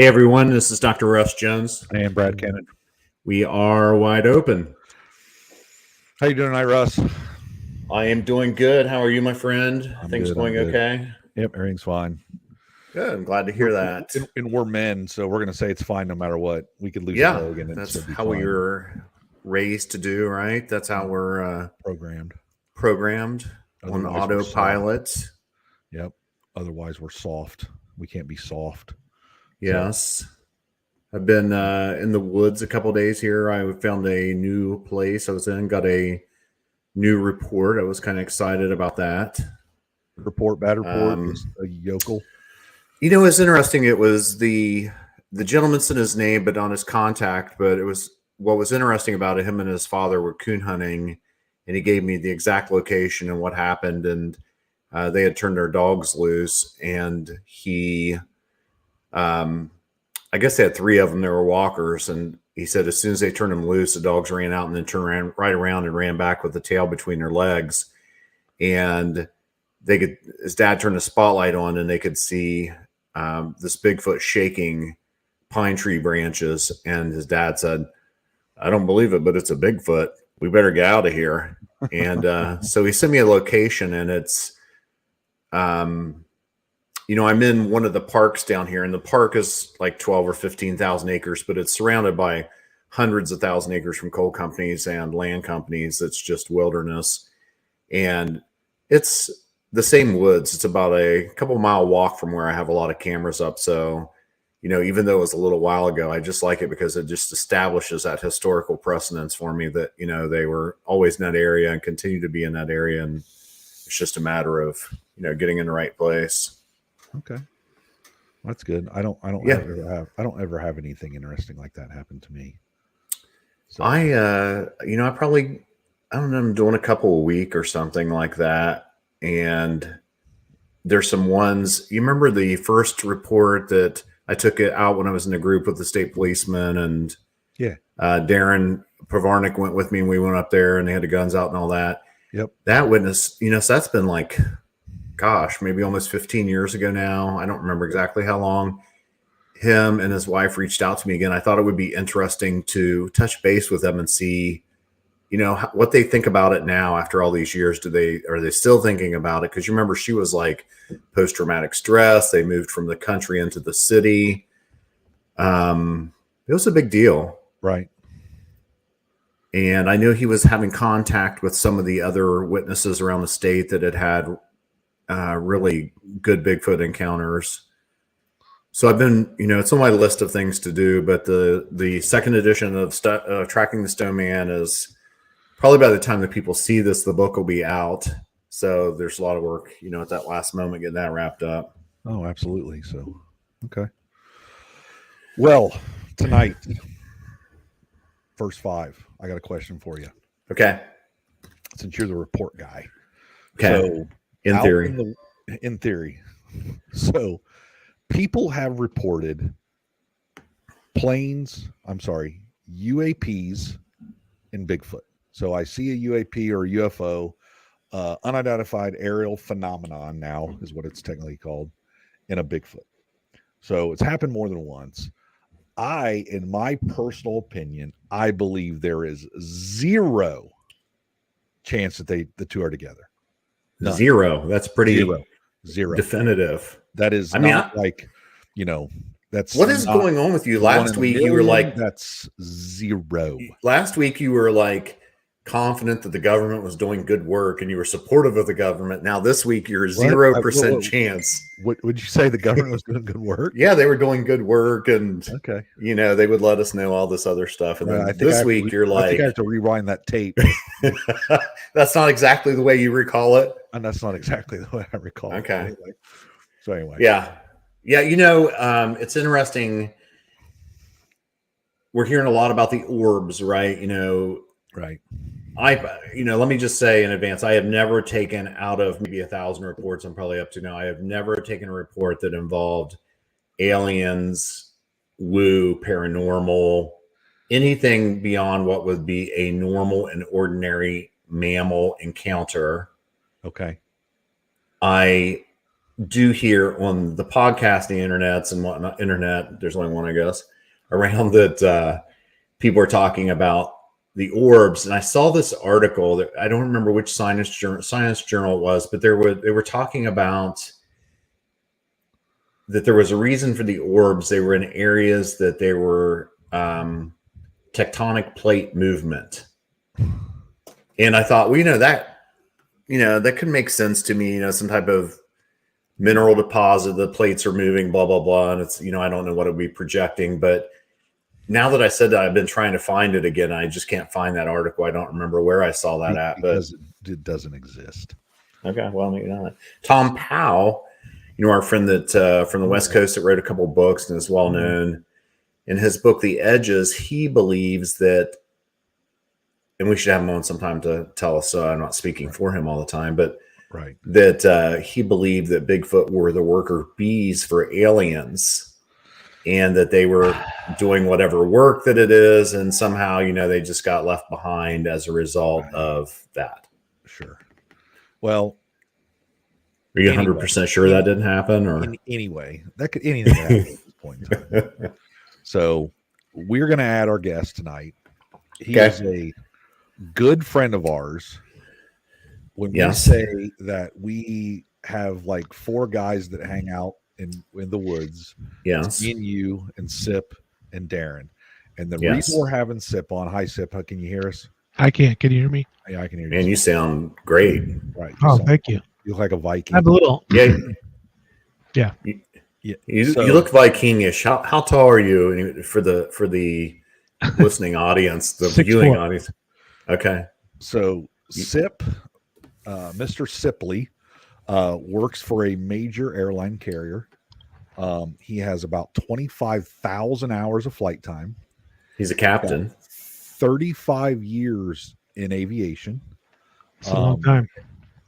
Hey everyone, this is Dr. Russ Jones. And Brad Kennan. We are wide open. How you doing tonight, Russ? I am doing good. How are you, my friend? Things going okay? Yep, everything's fine. Good. I'm glad to hear that. And we're men, so we're going to say it's fine no matter what. We could lose a leg, and that's how we were raised to do, right? That's how we're programmed on autopilot. Yep. Otherwise, we're soft. We can't be soft. Yes. I've been in the woods a couple of days here. I found a new place I was in, got a new report. I was kind of excited about that. Bad report, just a yokel. You know, it's interesting. It was the gentleman said his name, but on his contact. But it was what was interesting about it. Him and his father were coon hunting, and he gave me the exact location and what happened. And they had turned their dogs loose, and he, I guess they had 3 of them. They were walkers, and he said as soon as they turned them loose, the dogs ran out and then turned right around and ran back with the tail between their legs, and his dad turned the spotlight on, and they could see this Bigfoot shaking pine tree branches. And his dad said, "I don't believe it, but it's a Bigfoot. We better get out of here." And so he sent me a location, and it's, I'm in one of the parks down here, and the park is like 12 or 15,000 acres, but it's surrounded by hundreds of thousand acres from coal companies and land companies. It's just wilderness, and it's the same woods. It's about a couple mile walk from where I have a lot of cameras up. So, even though it was a little while ago, I just like it because it just establishes that historical precedence for me that, they were always in that area and continue to be in that area. And it's just a matter of, getting in the right place. Okay. That's good. I don't ever have anything interesting like that happen to me. So I'm doing a couple a week or something like that. And there's some ones, you remember the first report that I took it out when I was in a group with the state policeman, and Darren Pavarnik went with me, and we went up there and they had the guns out and all that. Yep. That witness, so that's been like, gosh, maybe almost 15 years ago now. I don't remember exactly how long. Him and his wife reached out to me again. I thought it would be interesting to touch base with them and see, what they think about it now after all these years. Are they still thinking about it? Because you remember she was like post-traumatic stress. They moved from the country into the city. It was a big deal. Right. And I knew he was having contact with some of the other witnesses around the state that had really good Bigfoot encounters. So I've been, it's on my list of things to do, but the second edition of Tracking the Stone Man is probably, by the time that people see this, the book will be out. So there's a lot of work, at that last moment, getting that wrapped up. Oh, absolutely. So, okay. Well, tonight, first 5, I got a question for you. Okay. Since you're the report guy. Okay. So, in theory. So people have reported UAPs in Bigfoot. So I see a UAP or a UFO, unidentified aerial phenomenon now is what it's technically called, in a Bigfoot. So it's happened more than once. In my personal opinion, I believe there is 0 chance that the two are together. None. 0. That's pretty 0 definitive. That is, that's what is going on with you. Last week you were like, that's 0. Last week you were like confident that the government was doing good work and you were supportive of the government. Now this week you're 0% chance. What would you say? The government was doing good work? Yeah, they were doing good work, and okay, they would let us know all this other stuff. And then this week you're like, I think I have to rewind that tape. That's not exactly the way you recall it, and that's not exactly the way I recall. Okay. It. So anyway, yeah. It's interesting. We're hearing a lot about the orbs, right? Right. Let me just say in advance, I have never taken, out of maybe 1,000 reports I'm probably up to now, I have never taken a report that involved aliens, woo, paranormal, anything beyond what would be a normal and ordinary mammal encounter. Okay. do hear on the podcasting internets and whatnot, there's only one, I guess, around that people are talking about the orbs. And I saw this article that I don't remember which science journal it was, but they were talking about that there was a reason for the orbs. They were in areas that they were tectonic plate movement. And I thought, well, that could make sense to me, some type of mineral deposit, the plates are moving, blah, blah, blah. And it's, I don't know what it would be projecting, but now that I said that, I've been trying to find it again. I just can't find that article. I don't remember where I saw that at, but it doesn't exist. Okay. Well, Tom Powell, our friend that from the West Coast that wrote a couple of books and is well known. In his book, The Edges, he believes that, and we should have him on sometime to tell us, I'm not speaking for him all the time, but that he believed that Bigfoot were the worker bees for aliens and that they were doing whatever work that it is. And somehow, they just got left behind as a result of that. Sure. Well, are you 100% sure that didn't happen? Or anyway, that could anything happen at this point in time. So we're going to add our guest tonight. He is a good friend of ours. When we say that we have like 4 guys that hang out in the woods, me and you and Sip and Darren. And the reason we're having Sip on, hi Sip, how can you hear us? I can't. Can you hear me? Yeah, I can hear you. Man, you sound great. Right. Thank you. You look like a Viking. I'm a little. Yeah. You look Vikingish. How tall are you for the listening audience, the viewing audience? Okay. So Sip, Mr. Sipley, works for a major airline carrier. He has about 25,000 hours of flight time. He's a captain. 35 years in aviation. That's a long time.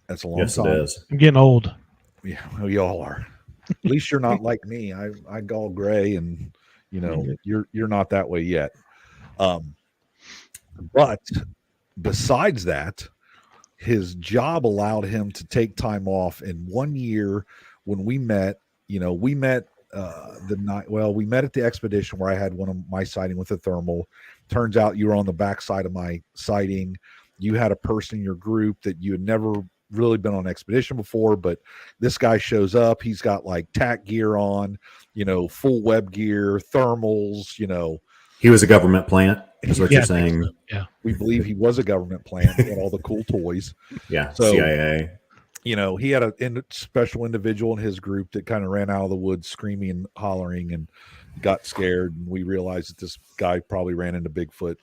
That's a long time. Yes, it is. I'm getting old. Yeah, we all are. At least you're not like me. I go all gray, and you're not that way yet. But besides that, his job allowed him to take time off. In 1 year, when we met, we met we met at the expedition where I had one of my sighting with a thermal. Turns out you were on the backside of my sighting. You had a person in your group that you had never really been on an expedition before, but this guy shows up. He's got like tack gear on, full web gear, thermals, He was a government plant, is what you're saying. So. Yeah. We believe he was a government plant. He had all the cool toys. Yeah, so, CIA. He had a special individual in his group that kind of ran out of the woods screaming and hollering and got scared. And we realized that this guy probably ran into Bigfoot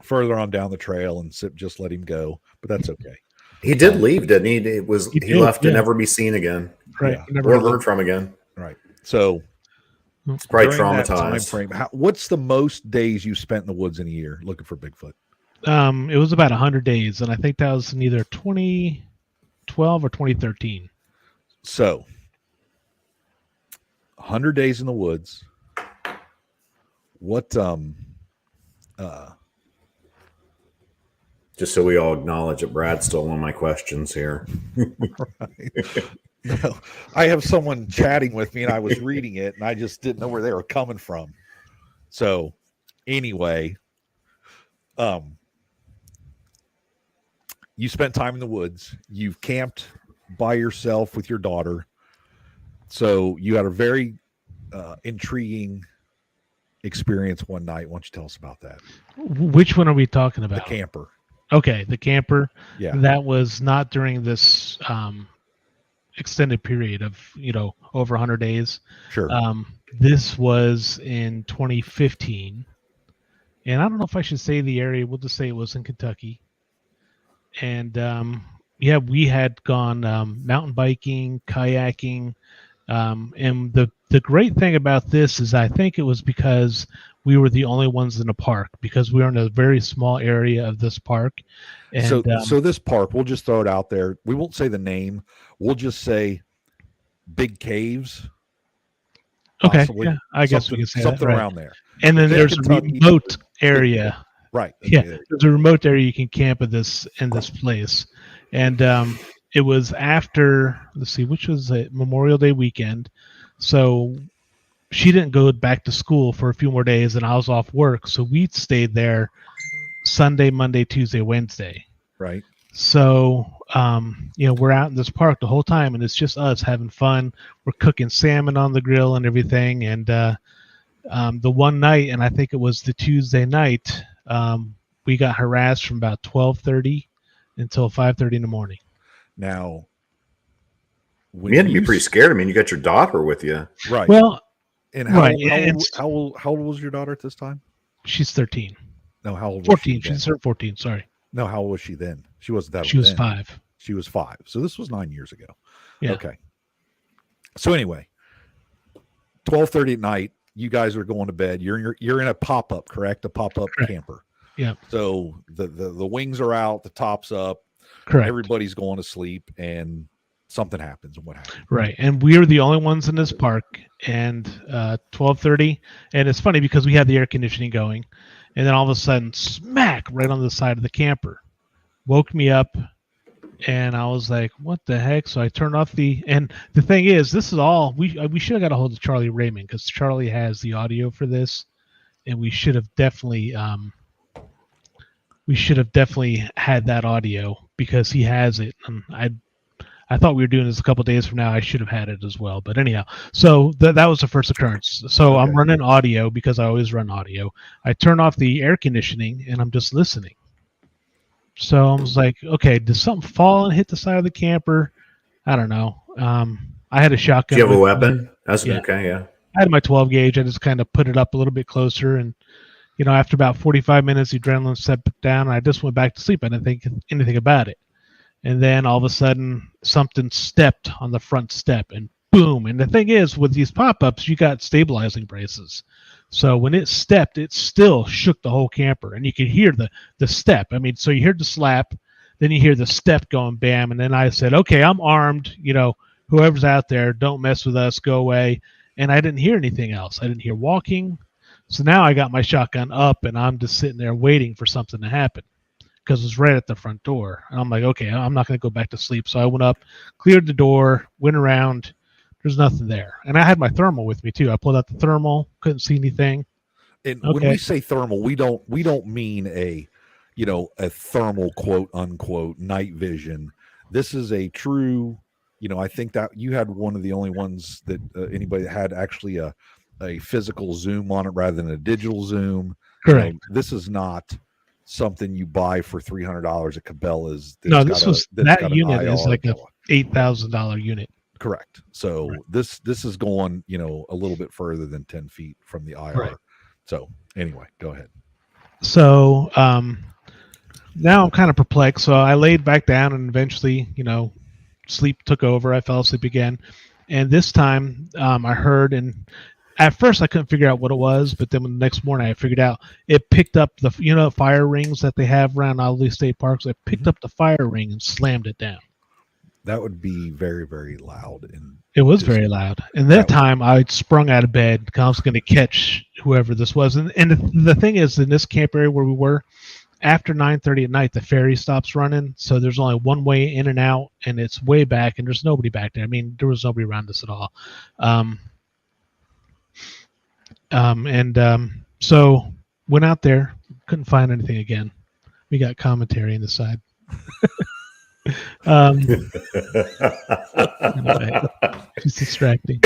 further on down the trail, and Sip just let him go. But that's okay. He did leave, didn't he? He left to never be seen again. Right. Yeah. Or heard from again. Right. So it's probably traumatized. Time frame, what's the most days you spent in the woods in a year looking for Bigfoot? It was about 100 days, and I think that was in either 2012 or 2013. So 100 days in the woods. What just so we all acknowledge that Brad stole one of my questions here. Right. No, I have someone chatting with me and I was reading it and I just didn't know where they were coming from. So anyway, you spent time in the woods. You've camped by yourself with your daughter. So you had a very intriguing experience one night. Why don't you tell us about that? Which one are we talking about? The camper. Okay, the camper. Yeah. That was not during this extended period of, over 100 days. Sure. This was in 2015. And I don't know if I should say the area. We'll just say it was in Kentucky. And we had gone mountain biking, kayaking. And the great thing about this is I think it was because we were the only ones in the park, because we were in a very small area of this park. And, so this park, we'll just throw it out there. We won't say the name. We'll just say Big Caves. Okay, possibly. yeah, I guess we can say something that, right. around there. And then there's Kentucky, a remote area. Right. Yeah, there's a remote area you can camp in this place, and it was after, let's see, which was a Memorial Day weekend. So she didn't go back to school for a few more days, and I was off work. So we stayed there Sunday, Monday, Tuesday, Wednesday. Right. So, we're out in this park the whole time, and it's just us having fun. We're cooking salmon on the grill and everything. And the one night, and I think it was the Tuesday night, we got harassed from about 12:30 until 5:30 in the morning. Now, you had to be pretty scared. I mean, you got your daughter with you, right? Well, and how old was your daughter at this time? She's 13. No, how old? 14. She's 14. Sorry. No, how old was she then? She wasn't that old. She was then. 5. She was 5. So this was 9 years ago. Yeah. Okay. So anyway, 12:30 at night, you guys are going to bed. You're in a pop-up, correct? A pop-up camper. Yeah. So the wings are out, the top's up. Correct. Everybody's going to sleep, and something happens. And what happens? Right. And we were the only ones in this park. And 12:30, and it's funny because we had the air conditioning going, and then all of a sudden, smack right on the side of the camper, woke me up, and I was like, "What the heck?" So I turned off and the thing is, this is all we should have got a hold of Charlie Raymond, because Charlie has the audio for this, and we should have definitely had that audio because he has it, and I thought we were doing this a couple of days from now. I should have had it as well. But anyhow, so that was the first occurrence. So okay. I'm running audio because I always run audio. I turn off the air conditioning, and I'm just listening. So I was like, okay, did something fall and hit the side of the camper? I don't know. I had a shotgun. Do you have a weapon? That's yeah. Okay, yeah. I had my 12 gauge. I just kind of put it up a little bit closer. And, after about 45 minutes, the adrenaline set down, and I just went back to sleep. I didn't think anything about it. And then all of a sudden, something stepped on the front step, and boom. And the thing is, with these pop-ups, you got stabilizing braces. So when it stepped, it still shook the whole camper, and you could hear the step. I mean, so you hear the slap, then you hear the step going bam, and then I said, okay, I'm armed. Whoever's out there, don't mess with us, go away. And I didn't hear anything else. I didn't hear walking. So now I got my shotgun up, and I'm just sitting there waiting for something to happen, because it was right at the front door. And I'm like, okay, I'm not going to go back to sleep. So I went up, cleared the door, went around. There's nothing there. And I had my thermal with me too. I pulled out the thermal, couldn't see anything. And when we say thermal, we don't mean a thermal quote unquote night vision. This is a true, I think that you had one of the only ones that anybody that had actually a physical zoom on it rather than a digital zoom. Correct. This is not something you buy for $300 at Cabela's. No, that unit is like a $8,000 unit. Correct. So this is going, a little bit further than 10 feet from the IR. Right. So anyway, go ahead. So now I'm kind of perplexed. So I laid back down, and eventually, sleep took over. I fell asleep again. And this time I heard, and at first I couldn't figure out what it was, but then the next morning I figured out it picked up the fire rings that they have around all these state parks. It picked up the fire ring and slammed it down. That would be very, very loud. It was very loud. And that time I sprung out of bed because I was going to catch whoever this was. And the thing is, in this camp area where we were, after 9:30 at night, the ferry stops running. So there's only one way in and out, and it's way back, and there's nobody back there. I mean, there was nobody around us at all. So went out there, couldn't find anything again. We got commentary on the side. Anyway, it's distracting.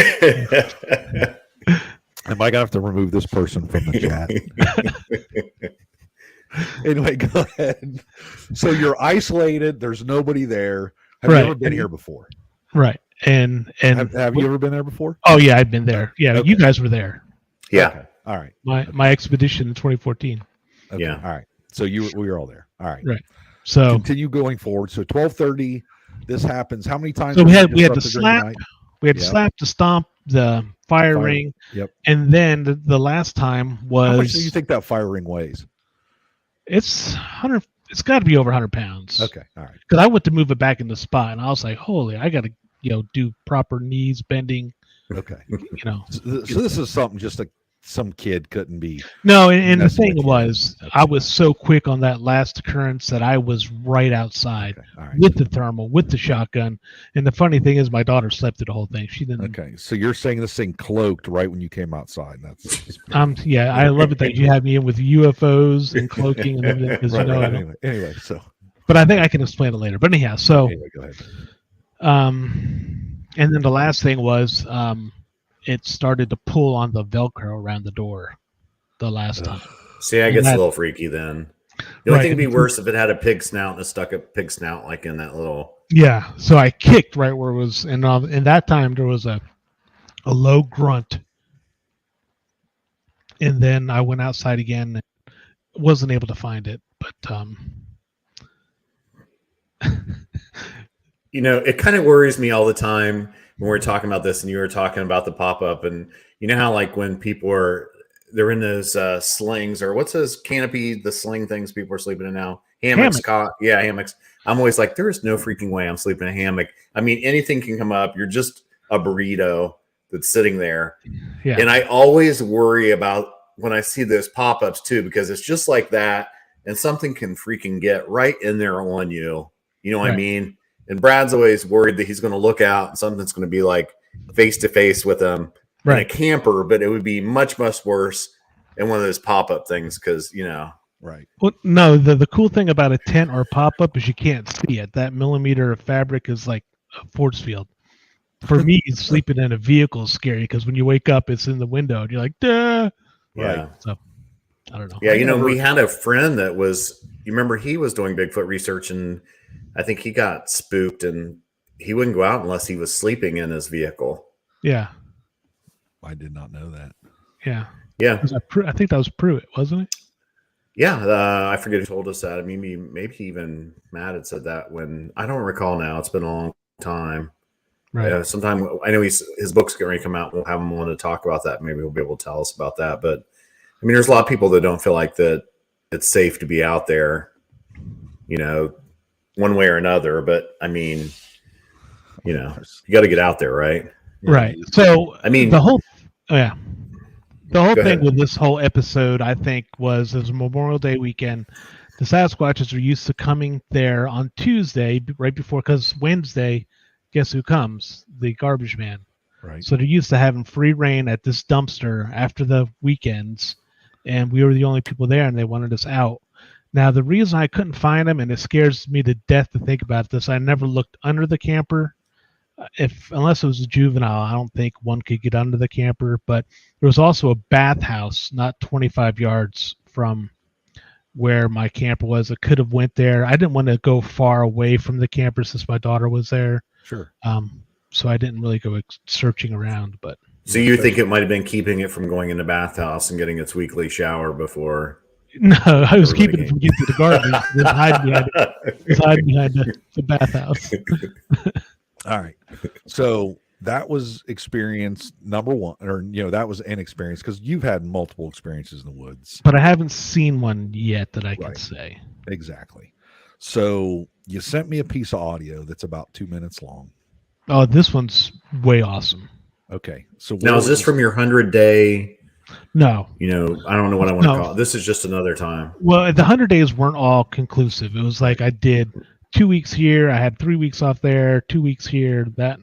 Am I gonna have to remove this person from the chat? Anyway, go ahead. So you're isolated. There's nobody there. Have you ever been here before? Right. And have you ever been there before? Oh yeah, I've been there. Yeah, okay. You guys were there. Yeah. Okay. All right. My expedition in 2014. Okay. Yeah. All right. So we were all there. All right. Right. So continue going forward. So 12:30, this happens. How many times? So we had to slap. We had to slap to stomp the fire ring. Yep. And then the last time was. How much do you think that fire ring weighs? It's 100. It's got to be over 100 pounds. Okay. All right. Because I went to move it back in the spot, and I was like, "Holy! I got to do proper knees bending." Okay. So this is something just to some kid couldn't be. No, and the messing thing with you. was, I was so quick on that last occurrence that I was right outside Okay, all right. with the thermal, with the shotgun. And the funny thing is, my daughter slept through the whole thing. She didn't. Okay, so you're saying this thing cloaked right when you came outside. That's Yeah, I love it that you had me in with UFOs and cloaking and everything because right, you know. right. Anyway, so But I think I can explain it later. But anyhow, so anyway, go ahead. and then the last thing was, it started to pull on the Velcro around the door the last time. See, I guess a little freaky then. The only Right, thing would be and- worse if it had a pig snout and it stuck a pig snout like in that little. Yeah, so I kicked right where it was, and in that time there was a low grunt, and then I went outside again. And wasn't able to find it, but You know, it kind of worries me all the time when we're talking about this, and you were talking about the pop up, and you know how like when people they're in those slings, or what's those canopy, the sling things people are sleeping in now, hammocks. Yeah, hammocks. I'm always like, there is no freaking way I'm sleeping in a hammock. I mean, anything can come up. You're just a burrito that's sitting there. yeah, And I always worry about when I see those pop-ups too, because it's just like that, and something can freaking get right in there on you. You know what I Right. mean? And Brad's always worried that he's going to look out and something's going to be like face to face with him in a right. camper, but it would be much, much worse in one of those pop-up things because, you know. Right. Well, no, the cool thing about a tent or a pop up is you can't see it. That millimeter of fabric is like a force field. For me, sleeping in a vehicle is scary because when you wake up, it's in the window and you're like, duh. Yeah. Right. So I don't know. Yeah, you know, we had a friend that was, you remember he was doing Bigfoot research, and I think he got spooked and he wouldn't go out unless he was sleeping in his vehicle. Yeah, I did not know that. yeah. Yeah. Was that I think that was Pruitt, wasn't it? Yeah, I forget who told us that. I mean, maybe even Matt had said that when, I don't recall now. It's been a long time. Right. Sometime, I know his book's going to come out. We'll have him on to talk about that. Maybe he'll be able to tell us about that. But I mean, there's a lot of people that don't feel like that it's safe to be out there, you know, one way or another. But I mean, you know, you got to get out there, right? Right. So I mean, the whole thing ahead. with this whole episode, I think, was Memorial Day weekend. The Sasquatches are used to coming there on Tuesday, right before, because Wednesday, guess who comes? The garbage man. Right. So they're used to having free reign at this dumpster after the weekends, and we were the only people there, and they wanted us out. Now, the reason I couldn't find them, and it scares me to death to think about this, I never looked under the camper. Unless it was a juvenile, I don't think one could get under the camper. But there was also a bathhouse not 25 yards from where my camper was. I could have went there. I didn't want to go far away from the camper since my daughter was there. Sure. So I didn't really go searching around. But so you think it might have been keeping it from going in the bathhouse and getting its weekly shower before? no, I was keeping it from getting to the garbage. Just hide behind the bathhouse. All right. So that was experience number one, or, you know, that was an experience because you've had multiple experiences in the woods. But I haven't seen one yet that I can say. Exactly. So you sent me a piece of audio that's about 2 minutes long. Oh, this one's way awesome. Okay. So Now, is this from your 100-day? No. You know, I don't know what I want to call it. This is just another time. Well, the 100 days weren't all conclusive. It was like I did 2 weeks here. I had 3 weeks off there, 2 weeks here. That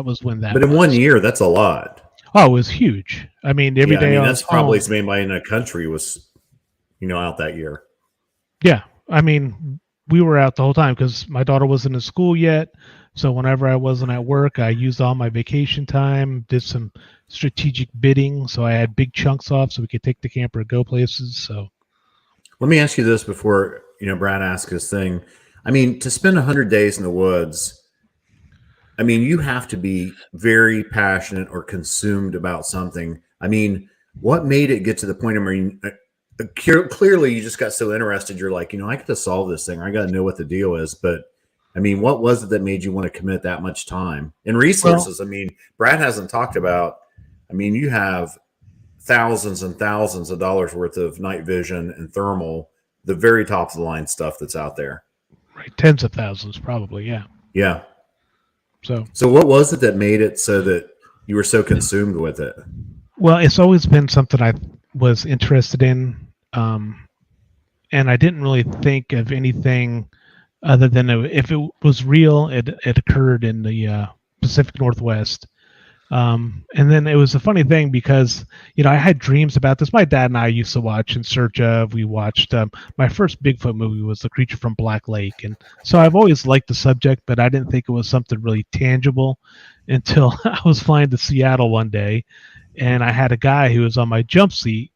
was when that. But in 1 year, that's a lot. Oh, it was huge. I mean, every day. I mean, that's probably anybody in the country was, you know, out that year. Yeah, I mean, we were out the whole time because my daughter wasn't in school yet. So whenever I wasn't at work, I used all my vacation time, did some strategic bidding. So I had big chunks off so we could take the camper and go places. So let me ask you this before, you know, Brad asks his thing. I mean, to spend 100 days in the woods, I mean, you have to be very passionate or consumed about something. I mean, what made it get to the point of, I mean, clearly you just got so interested. You're like, you know, I got to solve this thing. I got to know what the deal is. But I mean, what was it that made you want to commit that much time and resources? Well, I mean, Brad hasn't talked about, I mean, you have thousands and thousands of dollars worth of night vision and thermal, the very top of the line stuff that's out there. Right. Tens of thousands, probably. Yeah. Yeah. So what was it that made it so that you were so consumed with it? Well, it's always been something I was interested in, and I didn't really think of anything other than if it was real, it occurred in the Pacific Northwest. And then it was a funny thing because, I had dreams about this. My dad and I used to watch In Search of. We watched my first Bigfoot movie was The Creature from Black Lake. And so I've always liked the subject, but I didn't think it was something really tangible until I was flying to Seattle one day. And I had a guy who was on my jump seat,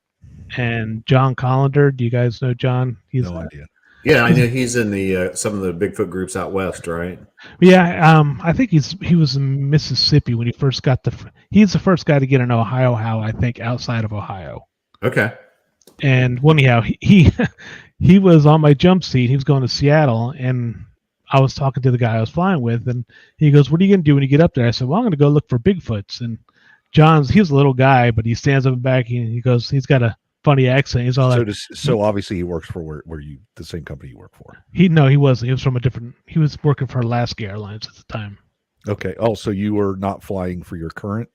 and John Collender. Do you guys know John? He's No idea. Yeah, I know he's in the some of the Bigfoot groups out west, right? Yeah, I think he was in Mississippi when he first got he's the first guy to get an Ohio How, I think, outside of Ohio. Okay. And anyhow, he was on my jump seat. He was going to Seattle, and I was talking to the guy I was flying with, and he goes, "What are you going to do when you get up there?" I said, "Well, I'm going to go look for Bigfoots." And he's a little guy, but he stands up and back, and he goes, he's got a funny accent. He's all so obviously he works for where you, the same company you work for. He wasn't. He was from he was working for Alaska Airlines at the time. Okay. Oh, so you were not flying for your current?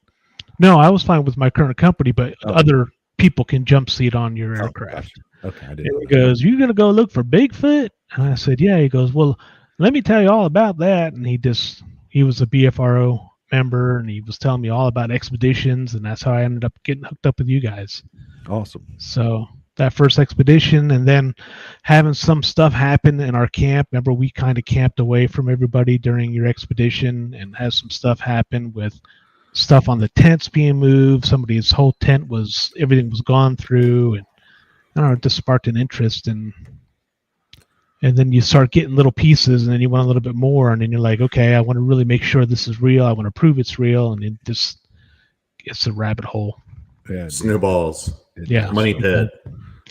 No, I was flying with my current company, but other people can jump seat on your aircraft. Gotcha. Okay. I didn't. And he goes, "You're gonna go look for Bigfoot?" And I said, "Yeah." He goes, "Well, let me tell you all about that." And he was a BFRO member, and he was telling me all about expeditions, and that's how I ended up getting hooked up with you guys. Awesome. So that first expedition, and then having some stuff happen in our camp. Remember, we kind of camped away from everybody during your expedition, and had some stuff happen with stuff on the tents being moved. Somebody's whole tent everything was gone through, and I don't know, it just sparked an interest. And then you start getting little pieces, and then you want a little bit more, and then you're like, okay, I want to really make sure this is real. I want to prove it's real, and it's a rabbit hole. Yeah. Snowballs. Yeah. Money pit.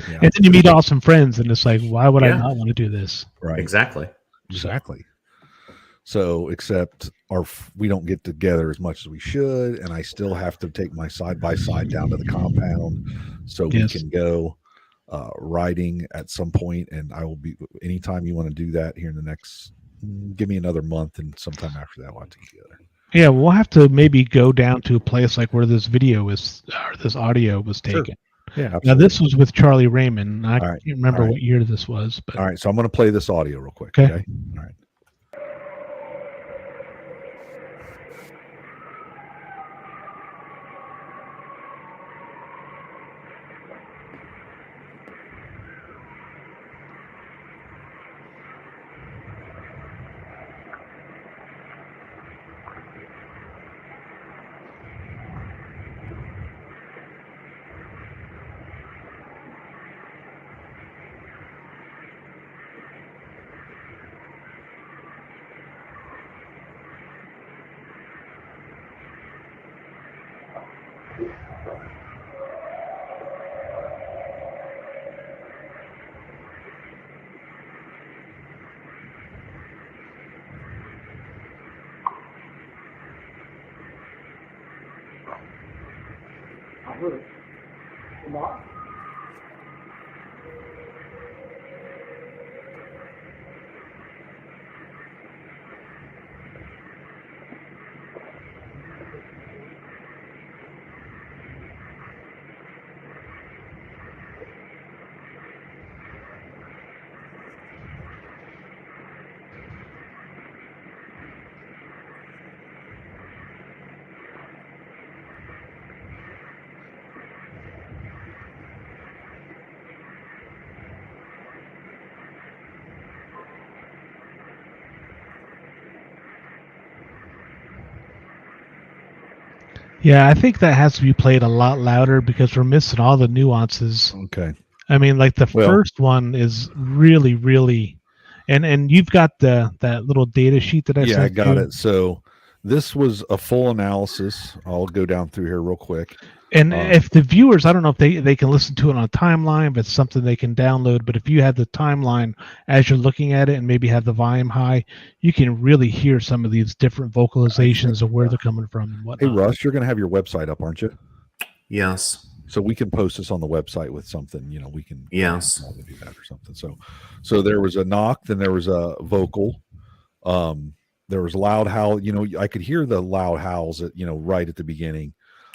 Yeah. And then you meet awesome friends, and it's like, why would I not want to do this? Right. Exactly. So, except we don't get together as much as we should, and I still have to take my side by side down to the compound so we can go riding at some point. And I will be, anytime you want to do that here in the next, give me another month, and sometime after that we'll have to get together. Yeah, we'll have to maybe go down to a place like where this video is, or this audio was taken. Sure. Yeah, absolutely. Now this was with Charlie Raymond. I can't remember what year this was. But all right, so I'm going to play this audio real quick. Okay. All right. Yeah, I think that has to be played a lot louder because we're missing all the nuances. Okay. I mean, like the first one is really, really, and you've got that little data sheet that I sent. Yeah, I got it. So this was a full analysis. I'll go down through here real quick. And if the viewers, I don't know if they can listen to it on a timeline, but it's something they can download. But if you have the timeline as you're looking at it and maybe have the volume high, you can really hear some of these different vocalizations of where they're coming from and whatnot. Hey, Russ, you're going to have your website up, aren't you? Yes. So we can post this on the website with something, we can do that or something. So there was a knock, then there was a vocal. There was loud howl, I could hear the loud howls right at the beginning.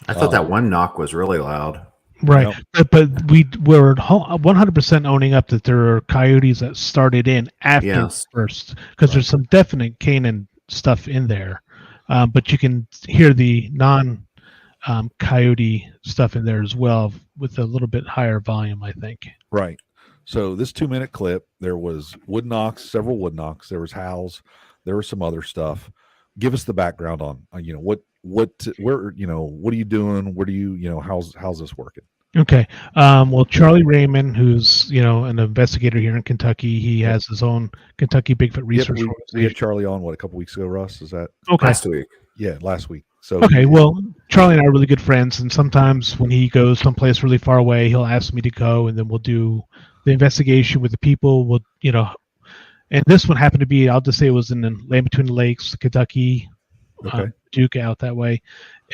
I thought that one knock was really loud. Right, Yep. but we're 100% owning up that there are coyotes that started in after Yes. first, because there's some definite canine stuff in there, but you can hear the non coyote stuff in there as well with a little bit higher volume, I think. Right. So this 2-minute clip, there was wood knocks, several wood knocks. There was howls. There was some other stuff. Give us the background on where what are you doing? What do you how's this working? Okay. Well, Charlie Raymond, who's an investigator here in Kentucky, he has his own Kentucky Bigfoot Yep, Research we had Organization. Charlie on a couple weeks ago. Russ, is that Okay. Last week. Yeah, last week. So Okay, well, Charlie and I are really good friends, and sometimes when he goes someplace really far away, he'll ask me to go, and then we'll do the investigation with the people. And this one happened to be, I'll just say it was in the land between the lakes, Kentucky, okay, Duke out that way.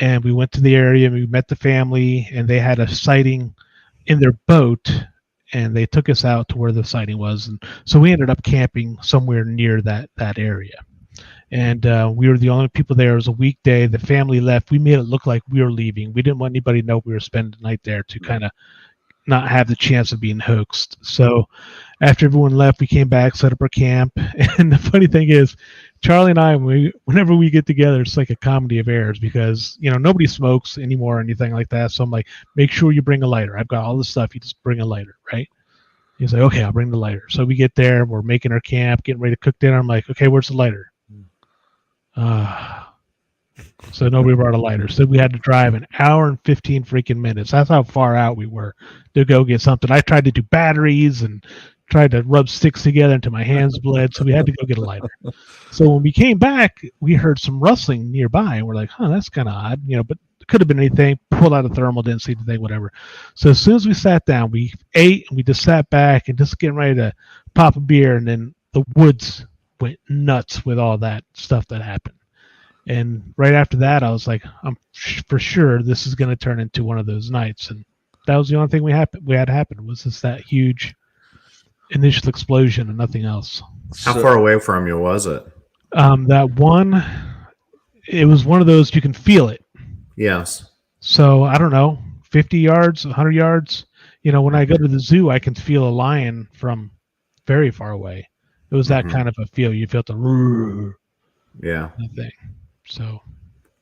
And we went to the area, and we met the family, and they had a sighting in their boat, and they took us out to where the sighting was. And so we ended up camping somewhere near that area. And we were the only people there. It was a weekday. The family left. We made it look like we were leaving. We didn't want anybody to know we were spending the night there to kind of not have the chance of being hoaxed. So after everyone left, we came back, set up our camp. And the funny thing is, Charlie and I, whenever we get together, it's like a comedy of errors because, nobody smokes anymore or anything like that. So I'm like, make sure you bring a lighter. I've got all the stuff. You just bring a lighter, right? He's like, okay, I'll bring the lighter. So we get there. We're making our camp, getting ready to cook dinner. I'm like, okay, where's the lighter? So nobody brought a lighter. So we had to drive an hour and 15 freaking minutes. That's how far out we were to go get something. I tried to do batteries and tried to rub sticks together until my hands bled. So we had to go get a lighter. So when we came back, we heard some rustling nearby, and we're like, that's kind of odd, but it could have been anything. Pulled out a thermal, didn't see anything, whatever. So as soon as we sat down, we ate, and we just sat back and just getting ready to pop a beer, and then the woods went nuts with all that stuff that happened. And right after that, I was like, I'm for sure this is going to turn into one of those nights. And that was the only thing we had happen was just that huge initial explosion and nothing else. How far away from you was it? That one, it was one of those you can feel it. Yes. So I don't know, 50 yards, 100 yards. When I go to the zoo, I can feel a lion from very far away. It was that kind of a feel. You felt the roar. Yeah. Thing. So.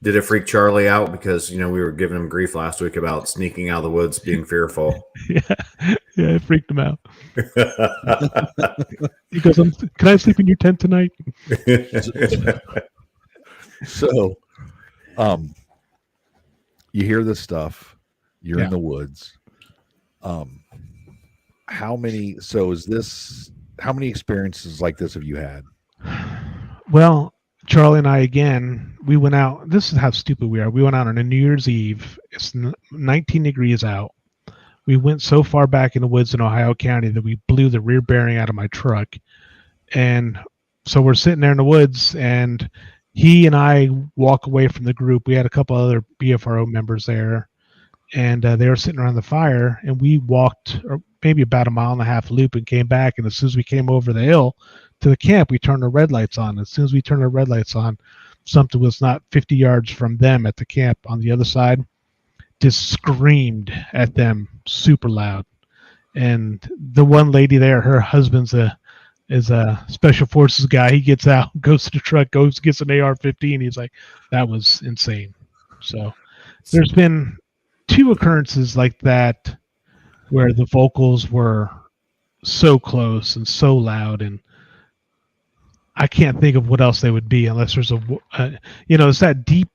Did it freak Charlie out? Because, we were giving him grief last week about sneaking out of the woods, being fearful. Yeah, it freaked him out. He goes, can I sleep in your tent tonight? So, you hear this stuff. You're in the woods. How many experiences like this have you had? Well, Charlie and I, again, we went out. This is how stupid we are. We went out on a New Year's Eve. It's 19 degrees out. We went so far back in the woods in Ohio County that we blew the rear bearing out of my truck. And so we're sitting there in the woods, and he and I walk away from the group. We had a couple other BFRO members there, and they were sitting around the fire, and we walked maybe about a mile and a half loop and came back. And as soon as we came over the hill to the camp, we turned our red lights on. As soon as we turned our red lights on, something was not 50 yards from them at the camp on the other side, just screamed at them super loud. And the one lady there, her husband's is a special forces guy. He gets out, goes to the truck, gets an AR-15. He's like, that was insane. So there's been 2 occurrences like that where the vocals were so close and so loud, and I can't think of what else they would be unless there's it's that deep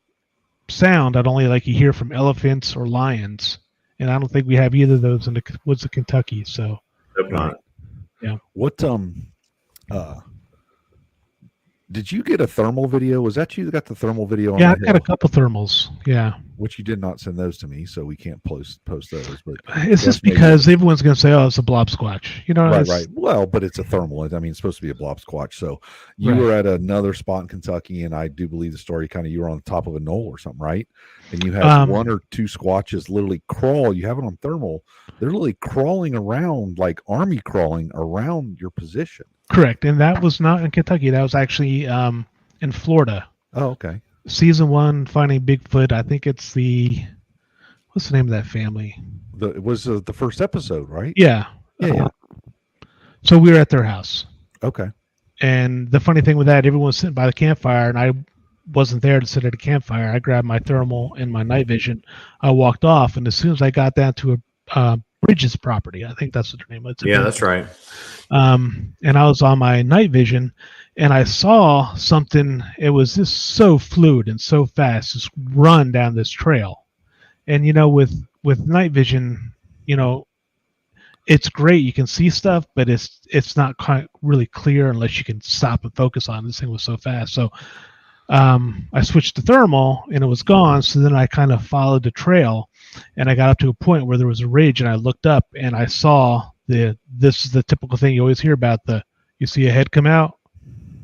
sound that only like you hear from elephants or lions, and I don't think we have either of those in the woods of Kentucky. So, Hope not. Yeah. What did you get a thermal video? Was that you that got the thermal video? Yeah, I got a couple thermals. Yeah. Which you did not send those to me, so we can't post those. But it's just because everyone's going to say, "Oh, it's a blob squatch," Right. Well, but it's a thermal. I mean, it's supposed to be a blob squatch. So you were at another spot in Kentucky, and I do believe the story you were on the top of a knoll or something, right? And you had 1 or 2 squatches literally crawl. You have it on thermal. They're literally crawling around, like army crawling around your position. Correct, and that was not in Kentucky. That was actually in Florida. Oh, okay. Season 1, Finding Bigfoot. I think it's the what's the name of that family? It was the first episode, right? Yeah. Yeah. So we were at their house. Okay. And the funny thing with that, everyone was sitting by the campfire, and I wasn't there to sit at a campfire. I grabbed my thermal and my night vision. I walked off, and as soon as I got down to a Bridges property, I think that's what her name was. Yeah, that's right. And I was on my night vision, and I saw something. It was just so fluid and so fast, just run down this trail. And with night vision, it's great. You can see stuff, but it's not quite really clear unless you can stop and focus on it. This thing was so fast. So I switched to thermal, and it was gone. So then I kind of followed the trail, and I got up to a point where there was a ridge, and I looked up, and I saw this is the typical thing you always hear about, you see a head come out,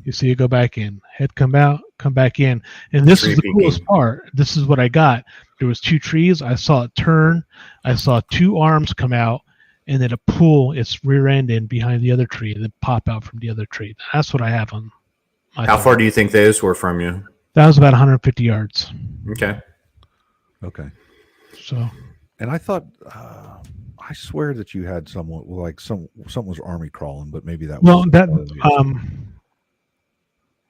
you see it go back in, head come out, come back in. And this is the coolest part. This is what I got. There was 2 trees. I saw it turn. I saw 2 arms come out, and then pull its rear end in behind the other tree and then pop out from the other tree. That's what I have on my How far do you think those were from you? That was about 150 yards. Okay. So. And I thought, I swear that you had something was army crawling, but maybe that was.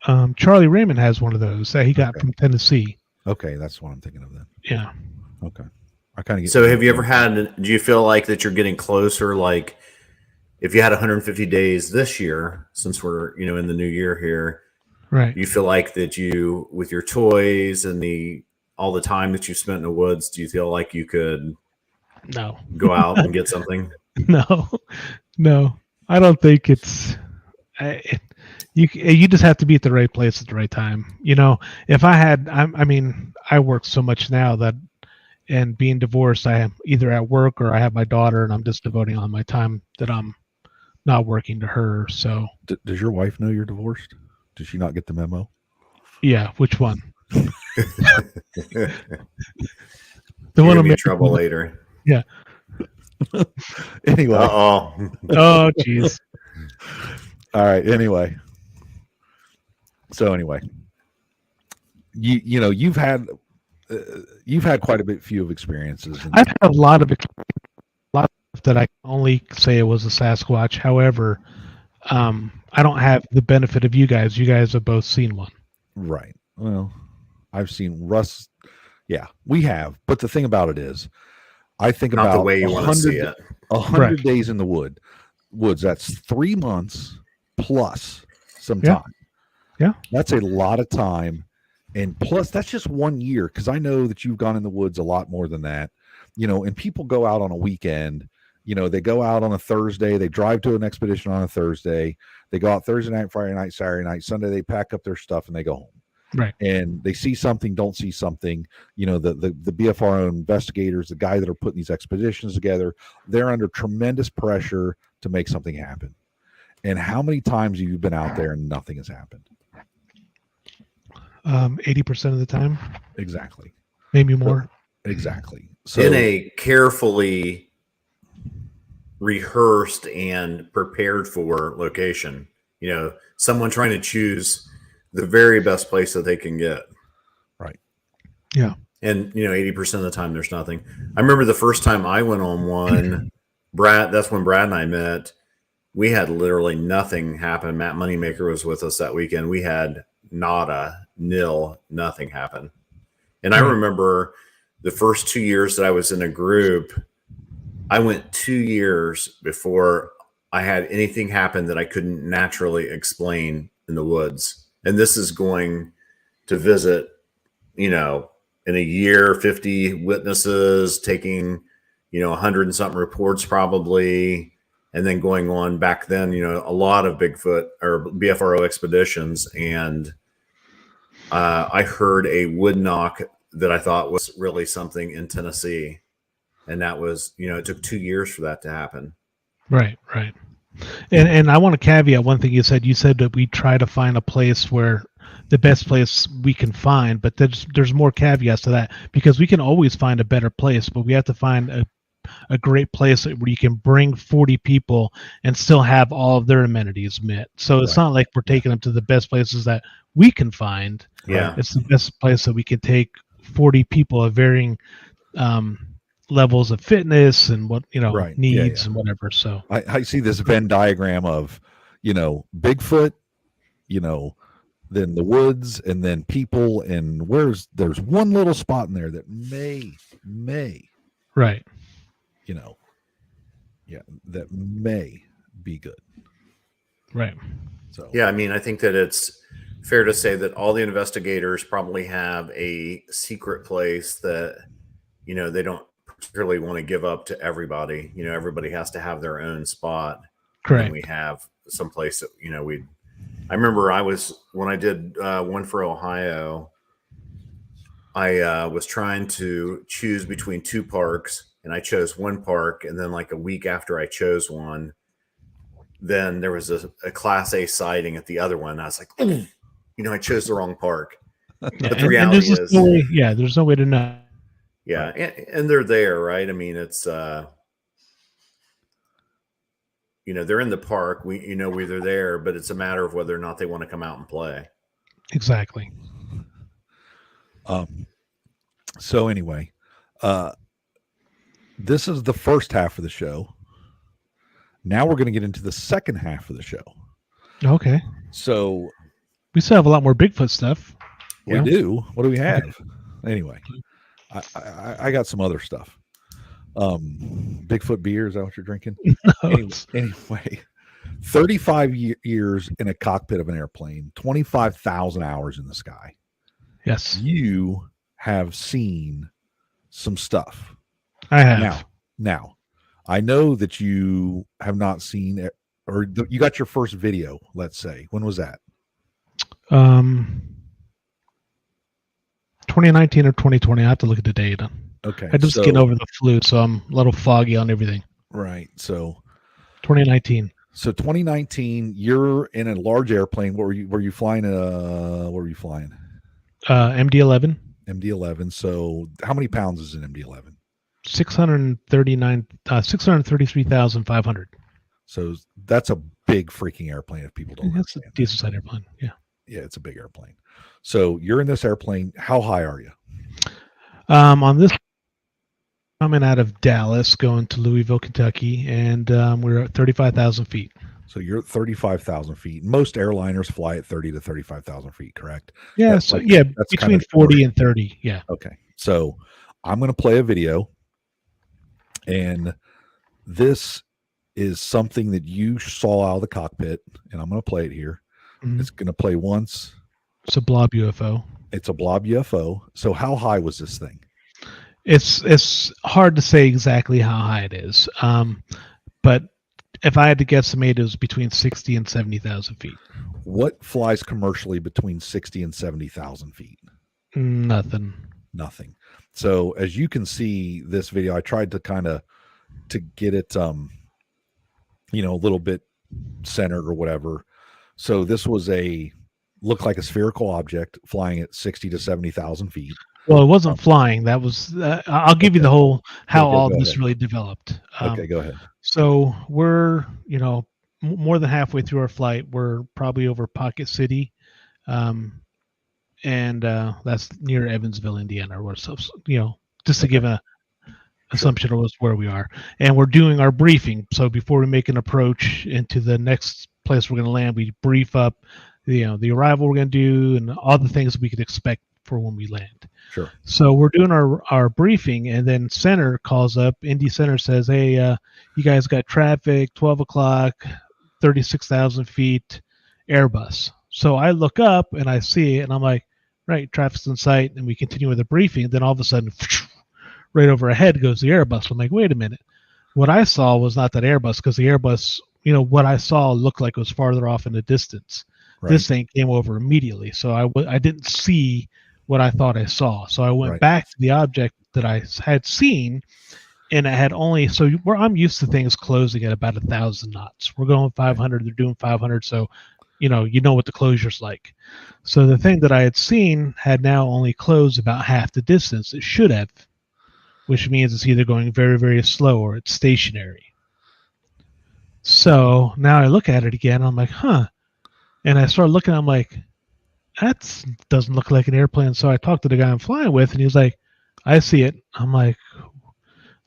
Well, Charlie Raymond has one of those that he got from Tennessee. Okay, that's what I'm thinking of then. Yeah. Okay. I kind of get. So have you ever do you feel like that you're getting closer? Like if you had 150 days this year, since we're, in the new year here, right? You feel like that you, with your toys and all the time that you spent in the woods, do you feel like you could go out and get something? No, I don't think it's, you just have to be at the right place at the right time. If I had, I work so much now that, and being divorced, I am either at work or I have my daughter, and I'm just devoting all my time that I'm not working to her. So does your wife know you're divorced? Did she not get the memo? Yeah. Which one? The one in trouble later. Yeah. Anyway. Oh, geez. All right. Anyway. So anyway, you've had quite a few of experiences. I've had a lot of that I can only say it was a Sasquatch. However, I don't have the benefit of you guys. You guys have both seen one. Right. Well, I've seen Russ. Yeah, we have. But the thing about it is, I think not about the way you want to see it. 100 days in the woods. That's 3 months plus some time. Yeah. That's a lot of time. And plus, that's just 1 year, because I know that you've gone in the woods a lot more than that. And people go out on a weekend. They go out on a Thursday. They drive to an expedition on a Thursday. They go out Thursday night, Friday night, Saturday night, Sunday. They pack up their stuff and they go home. Right. And they see something, don't see something. The BFRO investigators, the guys that are putting these expeditions together, they're under tremendous pressure to make something happen. And how many times have you been out there and nothing has happened? 80% of the time. Exactly. Maybe more. Exactly. So in a carefully rehearsed and prepared for location, someone trying to choose the very best place that they can get. Right. Yeah. And 80% of the time there's nothing. I remember the first time I went on one, that's when Brad and I met. We had literally nothing happen. Matt Moneymaker was with us that weekend. We had nada, nil, nothing happen. And I remember the first 2 years that I was in a group, I went 2 years before I had anything happen that I couldn't naturally explain in the woods. And this is going to visit, in a year, 50 witnesses, taking, 100 and something reports probably, and then going on back then, a lot of Bigfoot or BFRO expeditions. And I heard a wood knock that I thought was really something in Tennessee. And that was, it took 2 years for that to happen. Right. And I want to caveat one thing you said. You said that we try to find a place where the best place we can find, but there's more caveats to that, because we can always find a better place, but we have to find a great place where you can bring 40 people and still have all of their amenities met. So it's not like we're taking them to the best places that we can find. Yeah. It's the best place that we can take 40 people of varying levels of fitness and what Right. needs and whatever. So I see this Venn diagram of, Bigfoot, then the woods, and then people, and there's one little spot in there that may, right. that may be good. Right. So Yeah, I mean, I think that it's fair to say that all the investigators probably have a secret place that, they don't particularly want to give up to everybody. Everybody has to have their own spot. Correct. And we have some place that, I remember when I did one for Ohio, I was trying to choose between two parks, and I chose one park. And then like a week after I chose one, then there was a Class A sighting at the other one. I was like, I chose the wrong park. Yeah, but the reality is, there's no way to know. Yeah, and they're there, right? I mean, it's they're in the park. They're there, but it's a matter of whether or not they want to come out and play. Exactly. So anyway, this is the first half of the show. Now we're going to get into the second half of the show. Okay. So we still have a lot more Bigfoot stuff. We do. What do we have? Anyway, I got some other stuff. Bigfoot beer, is that what you're drinking? No. Anyway, 35 years in a cockpit of an airplane, 25,000 hours in the sky. Yes. You have seen some stuff. I have. Now, I know that you have not seen it, or you got your first video, let's say. When was that? 2019 or 2020. I have to look at the data. Okay. I just getting over the flu, so I'm a little foggy on everything. Right. So 2019. So 2019, you're in a large airplane. Were you flying? What were you flying? MD-11. MD-11. So how many pounds is an MD-11? 633,500. So that's a big freaking airplane. If people don't That's understand, a decent sized airplane. Yeah. Yeah, it's a big airplane. So you're in this airplane. How high are you? On this, coming out of Dallas, going to Louisville, Kentucky, and we're at 35,000 feet. So you're at 35,000 feet. Most airliners fly at 30 to 35,000 feet, correct? Yeah. That's between kind of 40 and 30. Yeah. Okay. So I'm going to play a video, and this is something that you saw out of the cockpit, and I'm going to play it here. Mm-hmm. It's going to play once. It's a blob UFO. It's a blob UFO. So how high was this thing? It's hard to say exactly how high it is. But if I had to guesstimate, it was between 60 and 70,000 feet. What flies commercially between 60 and 70,000 feet? Nothing. So as you can see this video, I tried to get it, a little bit centered or whatever. So this looked like a spherical object flying at 60 to 70,000 feet. Well, it wasn't flying. That was, I'll give you the whole, how all this really developed. Okay, go ahead. So we're, more than halfway through our flight. We're probably over Pocket City. And that's near Evansville, Indiana, or so, just to give a assumption of where we are. And we're doing our briefing. So before we make an approach into the next place we're going to land, we brief up, the arrival we're going to do and all the things we could expect for when we land. Sure. So we're doing our briefing, and then Center calls up. Indy Center says, "Hey, you guys got traffic, 12 o'clock, 36,000 feet, Airbus." So I look up and I see it, and I'm like, right, traffic's in sight, and we continue with the briefing. Then all of a sudden, right over our head goes the Airbus. I'm like, wait a minute. What I saw was not that Airbus, because the Airbus, what I saw looked like it was farther off in the distance. Right. This thing came over immediately. So I didn't see what I thought I saw. So I went back to the object that I had seen, and it had only, so I'm used to things closing at about 1,000 knots. We're going 500, they're doing 500. So, you know what the closure's like. So the thing that I had seen had now only closed about half the distance it should have, which means it's either going very, very slow or it's stationary. So now I look at it again, I'm like, huh. And I start looking, I'm like, that doesn't look like an airplane. So I talked to the guy I'm flying with, and he was like, I see it. I'm like,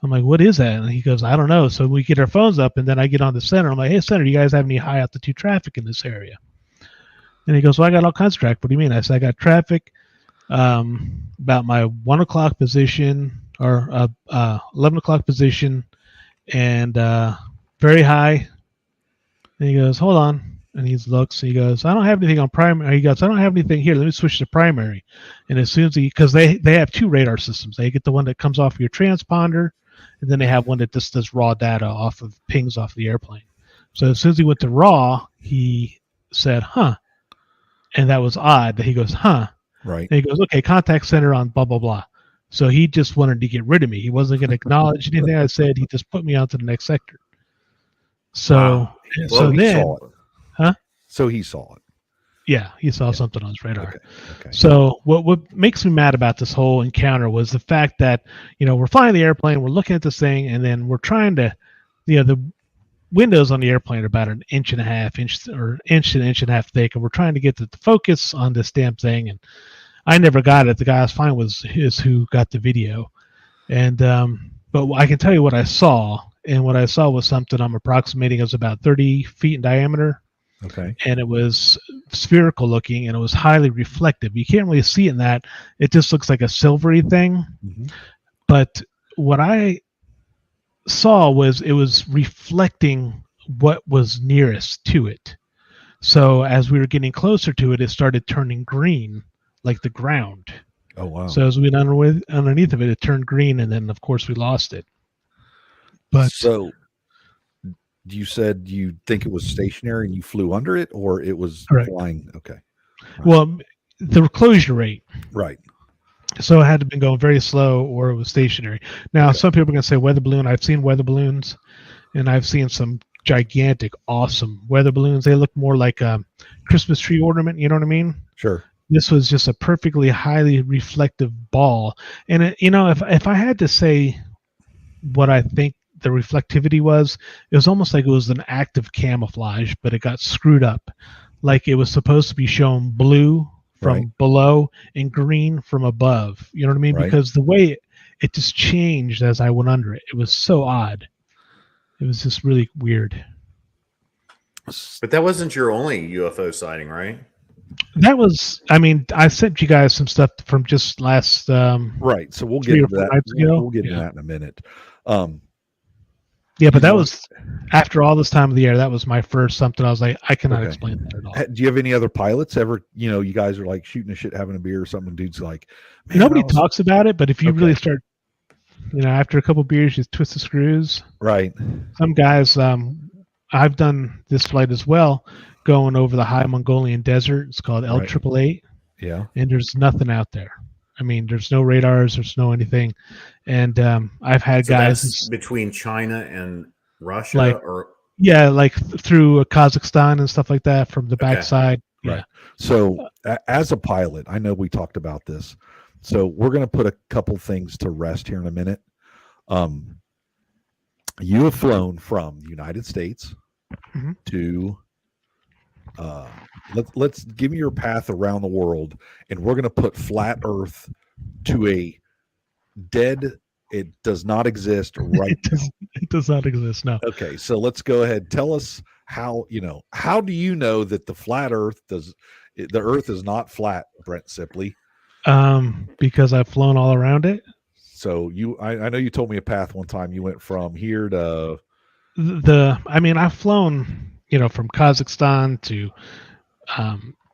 I'm like, what is that? And he goes, I don't know. So we get our phones up, and then I get on the center. I'm like, hey, center, you guys have any high altitude traffic in this area? And he goes, well, I got all kinds of traffic. What do you mean? I said, I got traffic about my 1 o'clock position or 11 o'clock position, and very high. And he goes, hold on. And he looks, he goes, I don't have anything on primary. He goes, I don't have anything here. Let me switch to primary. And as soon as because they have two radar systems. They get the one that comes off your transponder, and then they have one that just does raw data off of pings off the airplane. So as soon as he went to raw, he said, huh. And that was odd that he goes, huh. Right. And he goes, okay, contact center on blah, blah, blah. So he just wanted to get rid of me. He wasn't going to acknowledge anything I said. He just put me on to the next sector. So, Wow. so he then, saw it. huh? So he saw it. Yeah, he saw something on his radar. Okay. So what makes me mad about this whole encounter was the fact that, we're flying the airplane, we're looking at this thing, and then we're trying to, the windows on the airplane are about an inch and a half thick, and we're trying to get the focus on this damn thing, and I never got it. The guy I was flying with is who got the video, and but I can tell you what I saw, and what I saw was something I'm approximating is about 30 feet in diameter. Okay. And it was spherical looking, and it was highly reflective. You can't really see it in that. It just looks like a silvery thing. Mm-hmm. But what I saw was it was reflecting what was nearest to it. So as we were getting closer to it, it started turning green, like the ground. Oh, wow. So as we went underneath of it, it turned green, and then, of course, we lost it. But so you said you think it was stationary and you flew under it, or it was correct. Flying? Okay. Right. Well, the closure rate. Right. So it had to have been going very slow, or it was stationary. Now, some people are going to say weather balloon. I've seen weather balloons, and I've seen some gigantic, awesome weather balloons. They look more like a Christmas tree ornament. You know what I mean? Sure. This was just a perfectly highly reflective ball. And, if I had to say what I think the reflectivity was, it was almost like it was an act of camouflage, but it got screwed up. Like it was supposed to be shown blue from below and green from above. You know what I mean? Right. Because the way it just changed as I went under it. It was so odd. It was just really weird. But that wasn't your only UFO sighting, right? That was, I sent you guys some stuff from just last right. So we'll get into that. We'll get into that in a minute. Yeah, but that was after all this time of the year. That was my first something. I was like, I cannot explain that at all. Do you have any other pilots ever? You guys are like shooting a shit, having a beer or something. Dude's like, nobody talks about it, but if you really start, after a couple beers, you twist the screws. Right. Some guys, I've done this flight as well, going over the high Mongolian desert. It's called L888. Yeah. And there's nothing out there. There's no radars, there's no anything. And I've had guys between China and Russia, like through Kazakhstan and stuff like that from the backside. Right. Yeah. So as a pilot, I know we talked about this. So we're going to put a couple things to rest here in a minute. You have flown from the United States to let's give me your path around the world, and we're going to put flat Earth to a dead. It does not exist right now. It does not exist. No. Okay, so let's go ahead. Tell us how do you know that the flat Earth the Earth is not flat, Brent Sipley? Because I've flown all around it. So I know you told me a path one time. You went from here to I've flown, from Kazakhstan to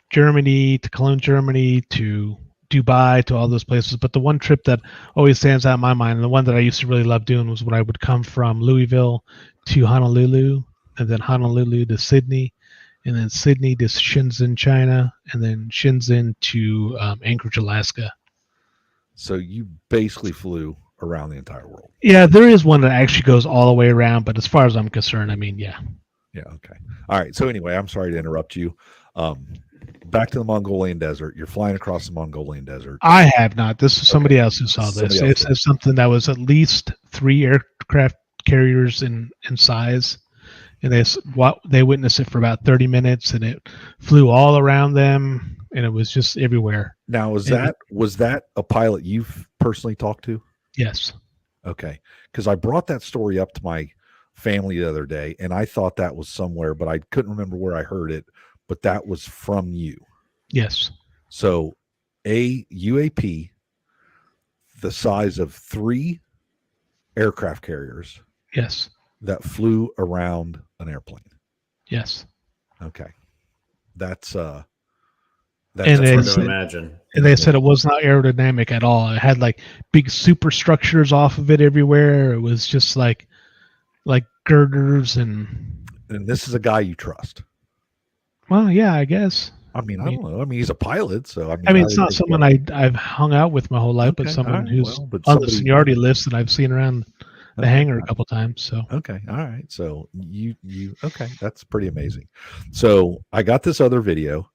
Germany, to Cologne, Germany, to Dubai, to all those places. But the one trip that always stands out in my mind, and the one that I used to really love doing, was when I would come from Louisville to Honolulu, and then Honolulu to Sydney, and then Sydney to Shenzhen, China, and then Shenzhen to Anchorage, Alaska. So you basically flew around the entire world. Yeah, there is one that actually goes all the way around, but as far as I'm concerned, yeah. Yeah, okay. All right. So anyway, I'm sorry to interrupt you. Back to the Mongolian desert. You're flying across the Mongolian desert. I have not. This is somebody else who saw this. It's something that was at least 3 aircraft carriers in size. And they witnessed it for about 30 minutes, and it flew all around them, and it was just everywhere. Now, was that a pilot you've personally talked to? Yes. Okay. Because I brought that story up to my family the other day, and I thought that was somewhere, but I couldn't remember where I heard it. But that was from you. Yes. So a UAP the size of 3 aircraft carriers Yes. that flew around an airplane. Yes. Okay. That's And That's they hard to said, imagine. and they said it was not aerodynamic at all. It had like big superstructures off of it everywhere. It was just like girders and this is a guy you trust. well, yeah, I guess. I don't know. I mean, he's a pilot, so It's not someone I've hung out with my whole life, but someone who's on the seniority list that I've seen around the hangar a couple times. So okay, all right. So you okay? That's pretty amazing. So I got this other video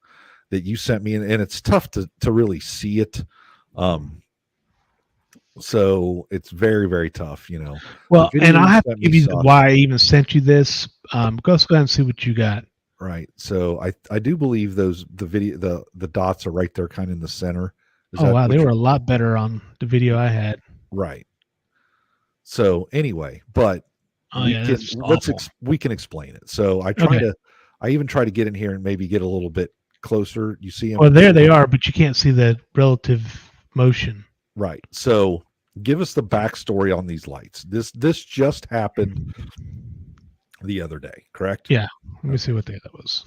that you sent me, and it's tough to really see it. So it's very, very tough, you know. Well, and I have to give you why I even sent you this. Go ahead and see what you got. Right. So I do believe the dots are right there, kind of in the center. Oh wow, they were a lot better on the video I had. Right. So anyway, but we can explain it. So I even try to get in here and maybe get a little bit closer. You see them? Well, there they are, but you can't see the relative motion. Right. So give us the backstory on these lights. This just happened the other day, correct? Yeah. Let me see what day that was.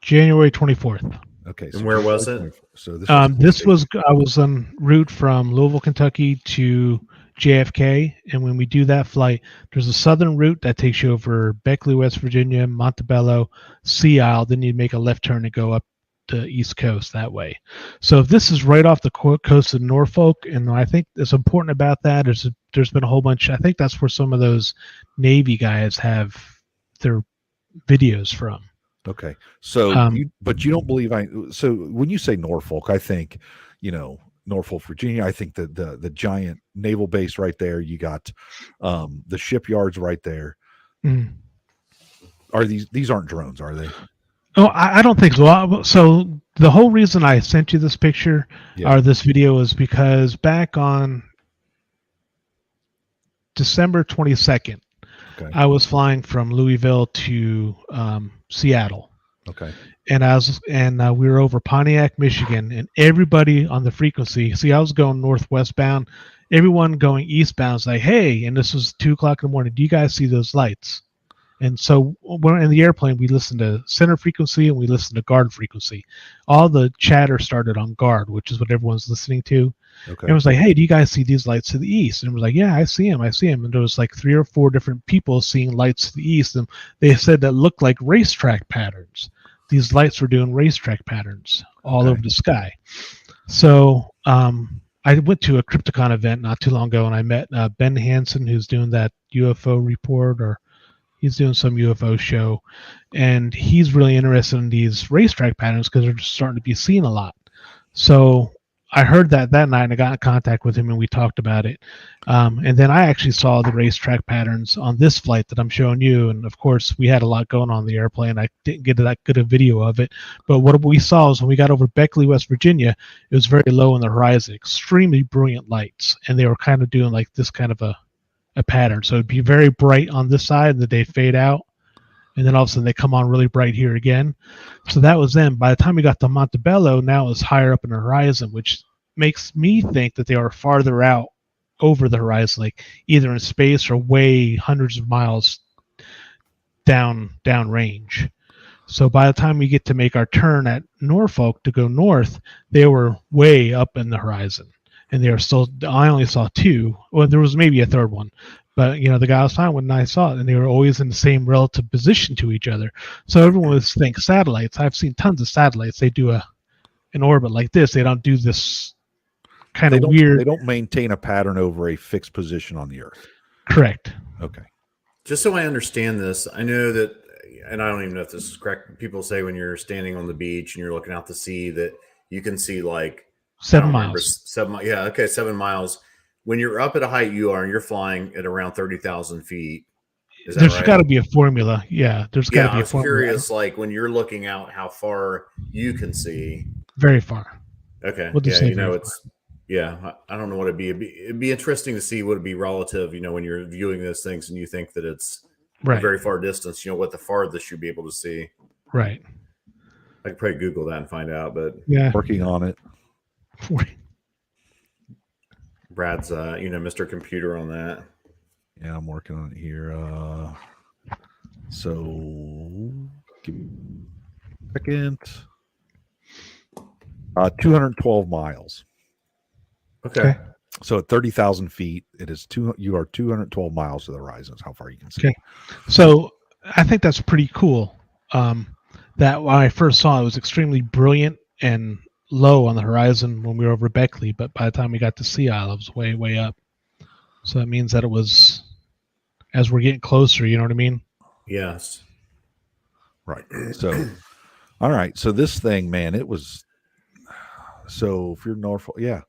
January 24th. Okay. So and where was it? So this was I was en route from Louisville, Kentucky to JFK, and when we do that flight, there's a southern route that takes you over Beckley, West Virginia, Montebello, Sea Isle. Then you make a left turn and go up the East Coast that way. So if this is right off the coast of Norfolk, and I think it's important about that is there's been a whole bunch. I think that's where some of those Navy guys have their videos from. Okay. So, but you don't believe so when you say Norfolk, I think, Norfolk, Virginia, I think the giant naval base right there, you got the shipyards right there. Mm. Are these aren't drones, are they? Oh, I don't think so. So the whole reason I sent you this picture or this video is because back on December 22nd, I was flying from Louisville to Seattle. Okay. And we were over Pontiac, Michigan, and everybody on the frequency. See, I was going northwest bound. Everyone going eastbound was like, "Hey!" And this was 2:00 in the morning. Do you guys see those lights? And so when in the airplane, we listened to center frequency and we listened to guard frequency. All the chatter started on guard, which is what everyone's listening to. Okay. And it was like, "Hey, do you guys see these lights to the east?" And it was like, "Yeah, I see them. And there was like 3 or 4 different people seeing lights to the east. And they said that looked like racetrack patterns. These lights were doing racetrack patterns all over the sky. So I went to a Crypticon event not too long ago, and I met Ben Hansen, who's doing that UFO report, or he's doing some UFO show. And he's really interested in these racetrack patterns because they're just starting to be seen a lot. So I heard that night, and I got in contact with him, and we talked about it. And then I actually saw the racetrack patterns on this flight that I'm showing you. And, of course, we had a lot going on the airplane. I didn't get that good a video of it. But what we saw is when we got over Beckley, West Virginia, it was very low on the horizon, extremely brilliant lights. And they were kind of doing like this kind of a pattern. So it'd be very bright on this side, and then they fade out. And then all of a sudden they come on really bright here again. So that was them. By the time we got to Montebello, now it's higher up in the horizon, which makes me think that they are farther out over the horizon, like either in space or way hundreds of miles down range. So by the time we get to make our turn at Norfolk to go north, they were way up in the horizon. And they are still, I only saw 2. Well, there was maybe a third one. But, the guy was fine when I saw it, and they were always in the same relative position to each other. So everyone would think satellites. I've seen tons of satellites. They do an orbit like this. They don't do this kind of weird. They don't maintain a pattern over a fixed position on the Earth. Correct. Okay. Just so I understand this, I know that, and I don't even know if this is correct, people say when you're standing on the beach and you're looking out to sea that you can see like 7 miles. 7 miles. Yeah, okay, 7 miles. When you're up at a height you are and you're flying at around 30,000 feet, is that there's right? got to be a formula. Yeah, there's got to be a formula. I was curious, like when you're looking out, how far you can see. Very far. Okay. We'll just say Yeah, I don't know what it'd be interesting to see what it'd be relative, when you're viewing those things and you think that it's a Right. very far distance, what the farthest you'd be able to see. Right. I could probably Google that and find out, but Yeah. Working on it. Brad's, Mr. Computer on that. Yeah, I'm working on it here. So give me a second. 212 miles. Okay. So at 30,000 feet, you are 212 miles to the horizon is how far you can see. Okay. So I think that's pretty cool. That when I first saw it was extremely brilliant and low on the horizon when we were over Beckley, but by the time we got to Sea Isle, it was way, way up. So that means that it was, as we're getting closer, you know what I mean? Yes. Right. So, all right. So this thing, man, it was. So if you're Norfolk, yeah,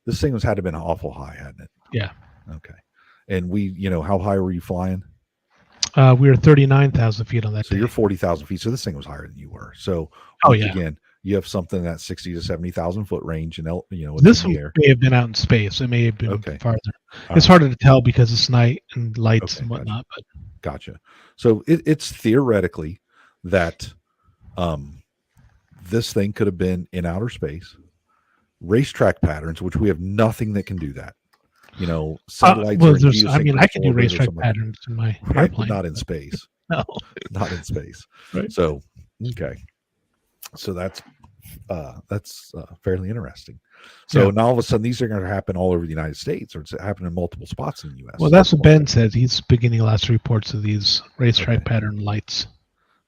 this thing had to have been awful high, hadn't it? Yeah. Okay. And how high were you flying? We were 39,000 feet on that So day. you're 40,000 feet. So this thing was higher than you were. So again, you have something that 60 to 70,000 foot range, and this one may have been out in space. It may have been farther. It's harder to tell because it's night and lights and whatnot. But gotcha. So it's theoretically that this thing could have been in outer space, racetrack patterns, which we have nothing that can do that. Satellites. I can do racetrack patterns in my airplane, but not in space. No, not in space. Right. So okay. So that's fairly interesting. So now all of a sudden these are going to happen all over the United States, or it's happening in multiple spots in the U.S. Well, that's what Ben said. He's beginning lots of reports of these racetrack pattern lights.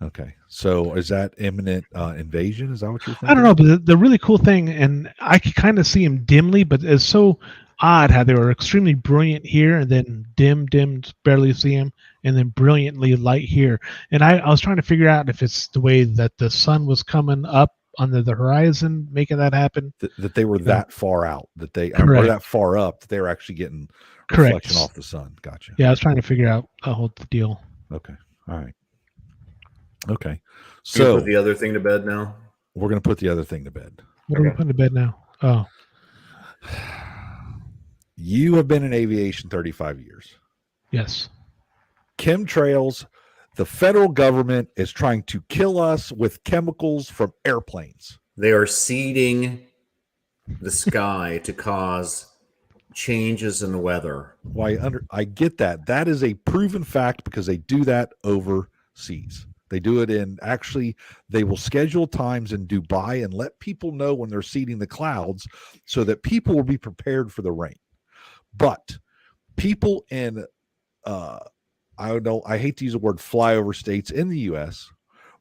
Okay. So is that imminent invasion? Is that what you're thinking? I don't know, but the really cool thing, and I could kind of see him dimly, but it's so odd how they were extremely brilliant here and then dimmed, barely see him, and then brilliantly light here. And I was trying to figure out if it's the way that the sun was coming up under the horizon, making that happen. That they were that far out, that they were that far up, that they were actually getting reflection off the sun. Gotcha. Yeah, I was trying to figure out the whole deal. Okay. All right. Okay. So put the other thing to bed now? We're going to put the other thing to bed. What are we putting to bed now? Oh. You have been in aviation 35 years. Yes. Chemtrails, the federal government is trying to kill us with chemicals from airplanes. They are seeding the sky to cause changes in the weather. I get that. That is a proven fact because they do that overseas. They do it they will schedule times in Dubai and let people know when they're seeding the clouds so that people will be prepared for the rain. But people in, I hate to use the word flyover states in the U.S.,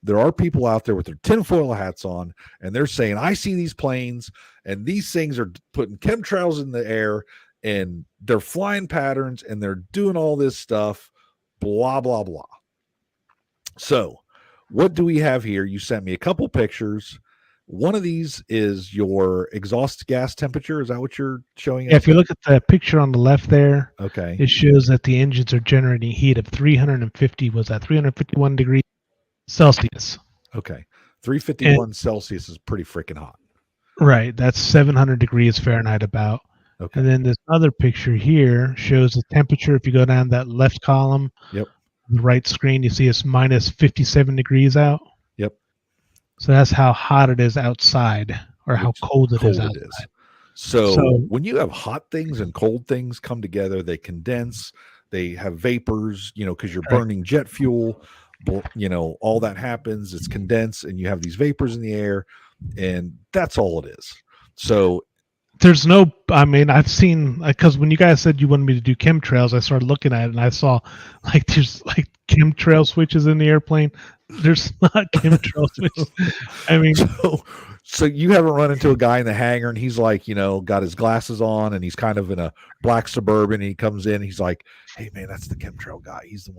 there are people out there with their tinfoil hats on, and they're saying, I see these planes, and these things are putting chemtrails in the air, and they're flying patterns, and they're doing all this stuff, blah, blah, blah. So what do we have here? You sent me a couple pictures. One of these is your exhaust gas temperature. Is that what you're showing us? Yeah, if you look at the picture on the left there, okay, it shows that the engines are generating heat of 351 degrees Celsius. Okay. 351 Celsius is pretty freaking hot. Right. That's 700 degrees Fahrenheit about. Okay. And then this other picture here shows the temperature. If you go down that left column, yep, the right screen, you see it's minus 57 degrees out. Yep. So that's how hot it is outside, or how cold it is outside. So when you have hot things and cold things come together, they condense, they have vapors, because you're burning jet fuel, all that happens, it's condensed, and you have these vapors in the air, and that's all it is. So there's I've seen, because when you guys said you wanted me to do chemtrails, I started looking at it and I saw there's chemtrail switches in the airplane. There's not chemtrail switches. So you haven't run into a guy in the hangar and he's got his glasses on and he's kind of in a black Suburban, and he comes in, he's like, hey man, that's the chemtrail guy. He's the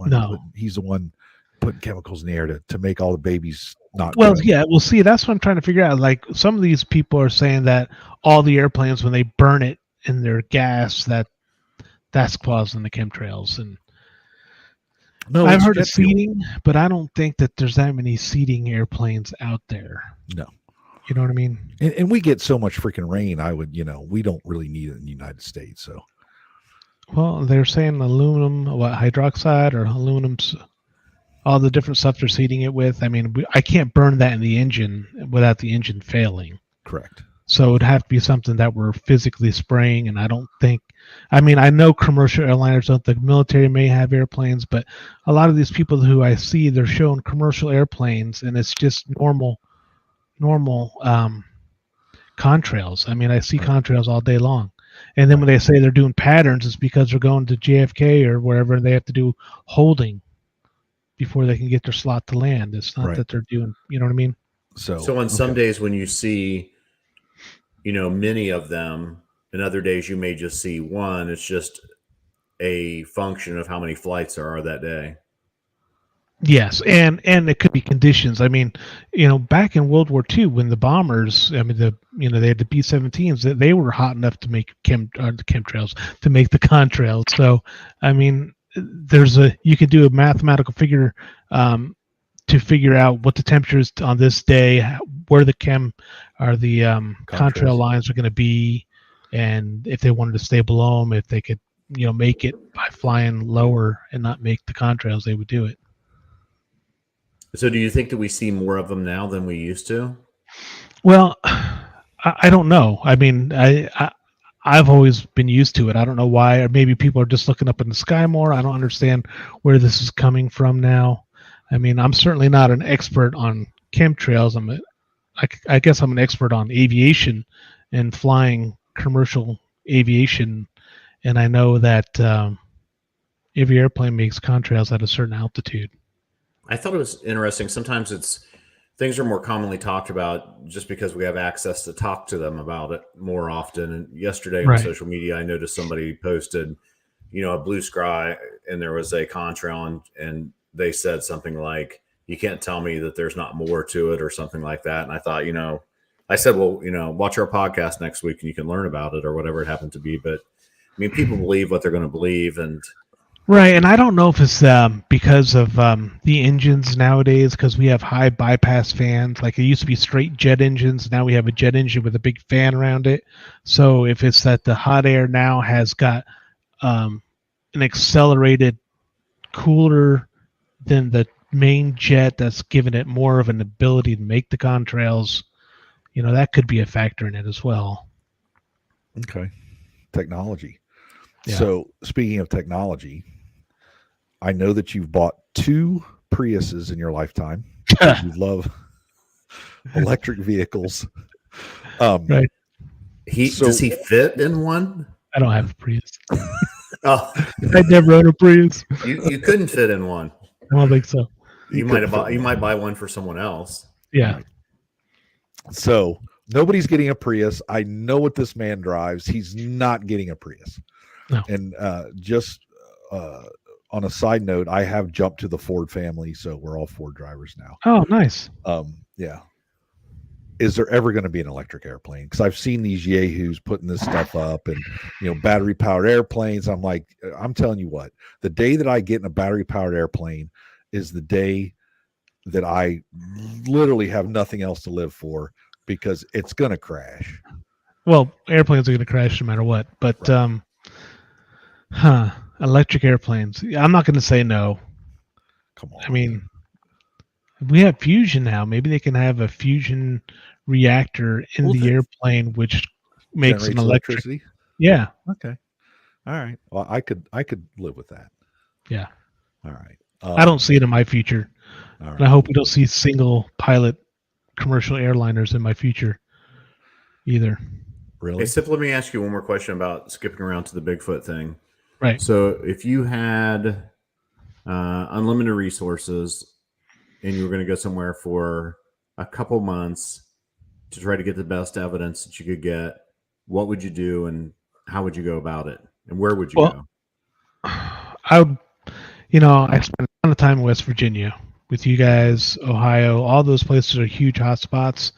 one putting chemicals in the air to make all the babies not grow. Yeah, well, see, that's what I'm trying to figure out. Some of these people are saying that all the airplanes, when they burn it in their gas, that's causing the chemtrails. And I've heard of seeding, but I don't think that there's that many seeding airplanes out there. No. You know what I mean? And we get so much freaking rain. We don't really need it in the United States. So, Well, they're saying aluminum, hydroxide or aluminum's, all the different stuff they're seeding it with. I mean, I can't burn that in the engine without the engine failing. correct. So it'd have to be something that we're physically spraying, and I don't think. I mean, I know commercial airliners don't. The military may have airplanes, but a lot of these people who I see, they're showing commercial airplanes, and it's just normal contrails. I mean, I see contrails all day long, and then when they say they're doing patterns, it's because they're going to JFK or wherever, and they have to do holding before they can get their slot to land. It's not that they're doing. You know what I mean? So on some days when you see, many of them, and other days you may just see one. It's just a function of how many flights there are that day. Yes, and it could be conditions. I mean, back in World War II, when the bombers, I mean, they had the B-17s, they were hot enough to make the chemtrails, to make the contrails. So, I mean, you could do a mathematical figure to figure out what the temperature is on this day, where the contrail lines are going to be, and if they wanted to stay below them, if they could, make it by flying lower and not make the contrails, they would do it. So do you think that we see more of them now than we used to? Well, I don't know. I mean, I've always been used to it. I don't know why, or maybe people are just looking up in the sky more. I don't understand where this is coming from now. I mean, I'm certainly not an expert on chemtrails. I guess I'm an expert on aviation and flying commercial aviation, and I know that every airplane makes contrails at a certain altitude. I thought it was interesting. Sometimes things are more commonly talked about just because we have access to talk to them about it more often. And yesterday on social media, I noticed somebody posted, a blue sky, and there was a contrail, and they said something like, "You can't tell me that there's not more to it," or something like that. And I thought, I said, well, watch our podcast next week and you can learn about it, or whatever it happened to be. But I mean, people believe what they're going to believe, and right. And I don't know if it's because of the engines nowadays, because we have high bypass fans. Like it used to be straight jet engines. Now we have a jet engine with a big fan around it. So if it's that the hot air now has got an accelerated cooler than the main jet, that's given it more of an ability to make the contrails, that could be a factor in it as well. Okay. Technology. Yeah. So speaking of technology, I know that you've bought 2 Priuses in your lifetime. You love electric vehicles. Right. Does he fit in one? I don't have a Prius. Oh, I never owned a Prius. You couldn't fit in one. I don't think so. You might buy one for someone else. Yeah. Right. So nobody's getting a Prius. I know what this man drives. He's not getting a Prius. No. And just on a side note, I have jumped to the Ford family, so we're all Ford drivers now. Oh, nice. Yeah. Is there ever going to be an electric airplane? Because I've seen these yahoos putting this stuff up, and battery powered airplanes. I'm like, I'm telling you what, the day that I get in a battery powered airplane is the day that I literally have nothing else to live for, because it's going to crash. Well, airplanes are going to crash no matter what, but electric airplanes. I'm not going to say no. Come on. I mean, we have fusion now. Maybe they can have a fusion reactor in the airplane, which makes an electricity. Yeah. Okay. All right. Well, I could live with that. Yeah. All right. I don't see it in my future. All right. And I hope we don't see single pilot commercial airliners in my future either. Hey, Really? Sip, let me ask you one more question about skipping around to the Bigfoot thing. Right. So if you had unlimited resources and you were going to go somewhere for a couple months to try to get the best evidence that you could get, what would you do and how would you go about it? And where would you go? I would, I spent a ton of time in West Virginia with you guys, Ohio. All those places are huge hotspots.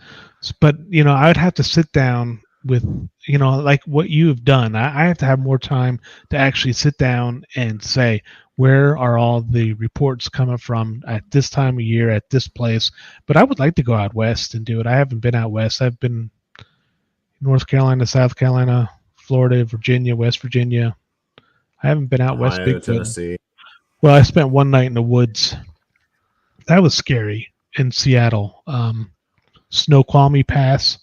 But, I would have to sit down with, like what you have done. I have to have more time to actually sit down and say, where are all the reports coming from at this time of year at this place? But I would like to go out west and do it. I haven't been out west. I've been North Carolina, South Carolina, Florida, Virginia, West Virginia. I haven't been out west Ohio, Bigfoot. Tennessee. Well, I spent one night in the woods. That was scary in Seattle. Snoqualmie Pass.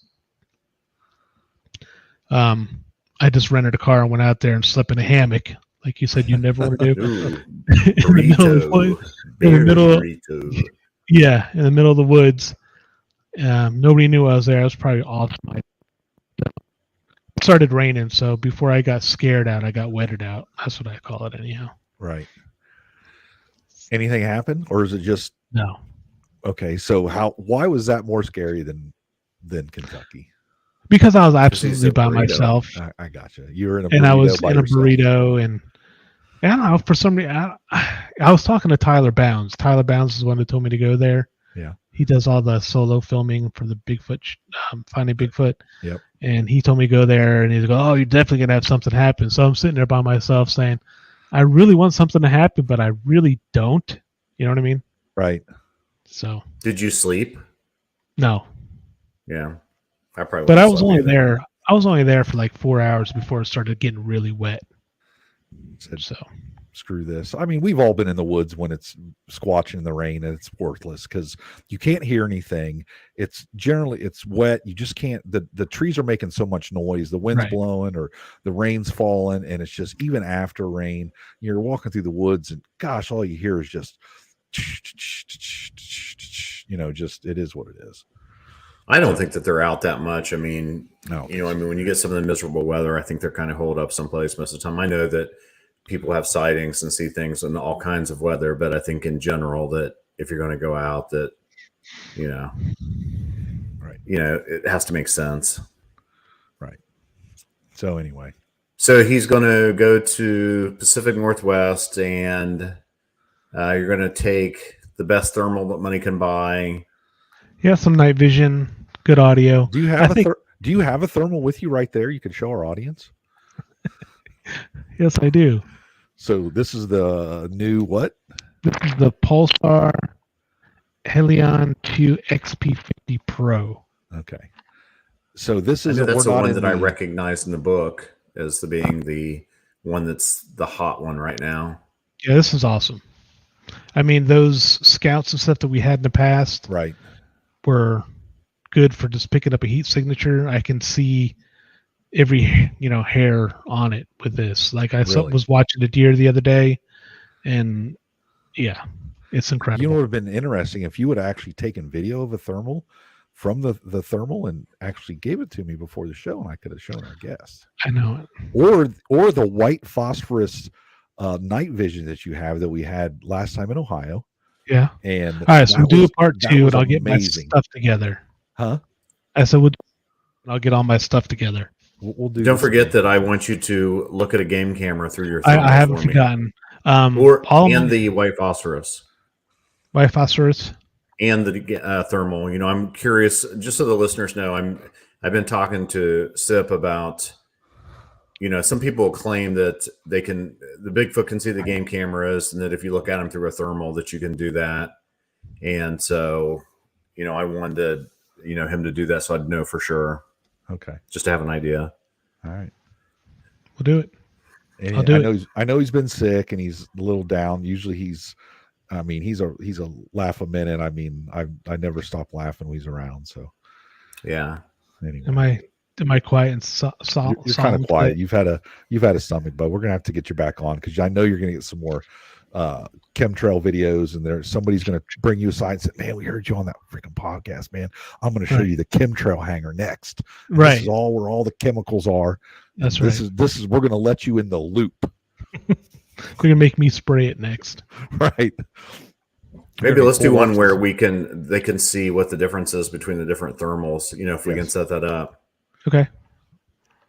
I just rented a car and went out there and slept in a hammock, like you said you never want to do. Ooh, in the middle of the woods. In the middle of, yeah, in the middle of the woods. Nobody knew I was there. I was probably off my. It started raining, so before I got scared out, I got wetted out. That's what I call it, anyhow. Right. Anything happen, or is it just no? Okay, so why was that more scary than Kentucky? Because I was absolutely by myself. I gotcha. You were in a burrito and I was by in yourself. A burrito, and I don't know, for some reason I was talking to Tyler Bounds. Tyler Bounds is the one that told me to go there. Yeah, he does all the solo filming for the Bigfoot, Finding Bigfoot. Yep. And he told me to go there, and he's like, "Oh, you're definitely gonna have something happen." So I'm sitting there by myself saying, "I really want something to happen, but I really don't." You know what I mean? Right. So. Did you sleep? No. Yeah, I probably. But I was only there. I was only there for like 4 hours before it started getting really wet. So. Screw this. I mean, we've all been in the woods when it's squatching in the rain and it's worthless because you can't hear anything. It's wet. You just can't, the trees are making so much noise. The wind's blowing or the rain's falling. And it's just, even after rain, you're walking through the woods and gosh, all you hear is just, just, it is what it is. I don't think that they're out that much. I mean, no. When you get some of the miserable weather, I think they're kind of holed up someplace most of the time. I know that people have sightings and see things in all kinds of weather, but I think in general that if you're going to go out, that it has to make sense. Right. So anyway, so he's going to go to Pacific Northwest, and you're going to take the best thermal that money can buy. Yeah, some night vision, good audio. Do you have a thermal with you right there? You can show our audience. Yes, I do. So this is the new what? This is the Pulsar Helion 2 XP50 Pro. Okay. So this is that's the one that I recognize in the book as being the one that's the hot one right now. Yeah, this is awesome. I mean, those scouts and stuff that we had in the past, right, were good for just picking up a heat signature. I can see every hair on it with this. Like I was watching a deer the other day, and yeah, it's incredible. You know what would have been interesting if you would have actually taken video of a thermal from the thermal and actually gave it to me before the show, and I could have shown our guests. I know it. Or the white phosphorus night vision that you have that we had last time in Ohio. Yeah. And all right, so we'll do a part 2, and I'll get my stuff together. Huh? I said I'll get all my stuff together. We'll do. Don't forget that I want you to look at a game camera through your thermal. I haven't forgotten. The white phosphorus. White phosphorus. And the thermal. I'm curious, just so the listeners know, I've been talking to Sip about, some people claim that the Bigfoot can see the game cameras, and that if you look at them through a thermal, that you can do that. And so, I wanted him to do that so I'd know for sure. Okay. Just to have an idea. All right. We'll do it. I know he's been sick and he's a little down. Usually he's a laugh a minute. I mean, I never stop laughing when he's around. So yeah. Anyway. Am I quiet and You're kind of quiet. You've had a stomach bug. We're gonna have to get you back on because I know you're gonna get some more chemtrail videos, and somebody's gonna bring you aside and say, "Man, we heard you on that freaking podcast, man. I'm gonna show you the chemtrail hanger next. And right. This is all where all the chemicals are. That's right. This is we're gonna let you in the loop. You're gonna make me spray it next. Right. Maybe let's do one where they can see what the difference is between the different thermals. If we can set that up. Okay.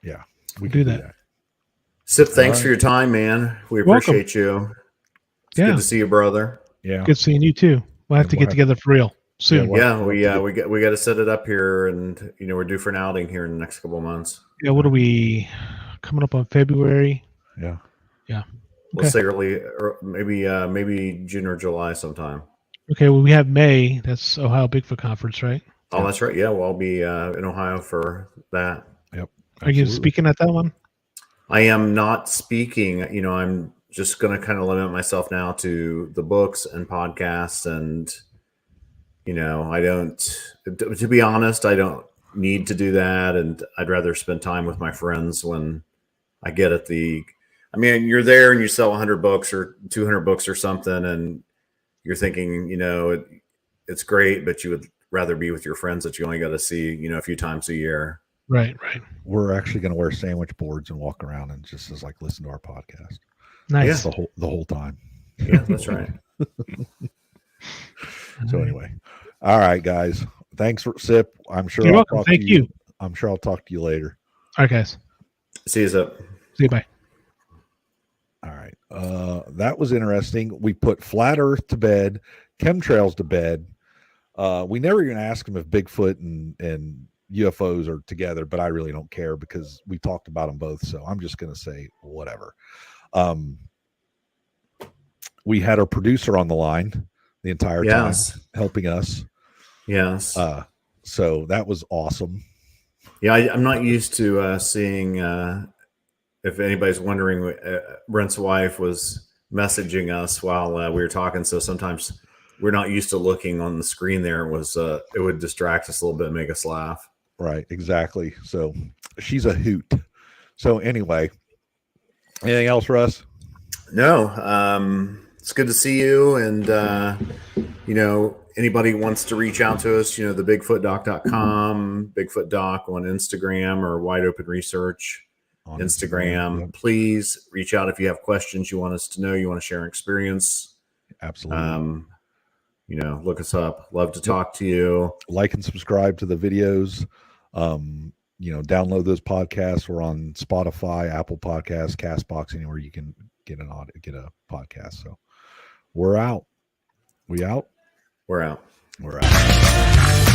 Yeah, we do that. Sip, thanks for your time, man. We appreciate you. It's good to see you, brother. Yeah. Good seeing you too. We'll have to get together for real soon. Yeah, we got to set it up here, and we're due for an outing here in the next couple of months. Yeah, what are we coming up on February? Yeah. Yeah. Let's say early, or maybe June or July sometime. Okay, well, we have May. That's Ohio Bigfoot Conference, right? Oh, that's right. Yeah, well, I'll be in Ohio for that. Yep. Are you speaking at that one? I am not speaking. I'm just going to kind of limit myself now to the books and podcasts, and I don't. To be honest, I don't need to do that, and I'd rather spend time with my friends when I get at the. I mean, you're there and you sell 100 books or 200 books or something, and you're thinking, it's great, but you would rather be with your friends that you only got to see, a few times a year. Right. We're actually going to wear sandwich boards and walk around and just listen to our podcast. Nice. The whole time. Yeah, that's right. So anyway, all right, guys. Thanks for Sip. I'm sure You're I'll welcome. talk Thank to you. I'm sure I'll talk to you later. All right, guys. See you, Zip. See you. Bye. All right. That was interesting. We put flat Earth to bed, chemtrails to bed. We never even asked him if Bigfoot and UFOs are together, but I really don't care because we talked about them both. So I'm just going to say whatever. We had our producer on the line the entire time helping us. Yes. So that was awesome. Yeah, I'm not used to seeing, if anybody's wondering, Brent's wife was messaging us while we were talking. So sometimes we're not used to looking on the screen there. It would distract us a little bit and make us laugh. Right, exactly. So she's a hoot. So anyway, anything else, Russ? No. It's good to see you. And, anybody wants to reach out to us, the bigfootdoc.com, Bigfoot Doc on Instagram, or Wide Open Research on Instagram. Yep. Please reach out if you have questions you want us to know, you want to share an experience. Absolutely. Look us up. Love to talk to you. Like and subscribe to the videos. Download those podcasts. We're on Spotify, Apple Podcasts, Castbox, anywhere you can get a podcast. So we're out. We out? We're out. We're out.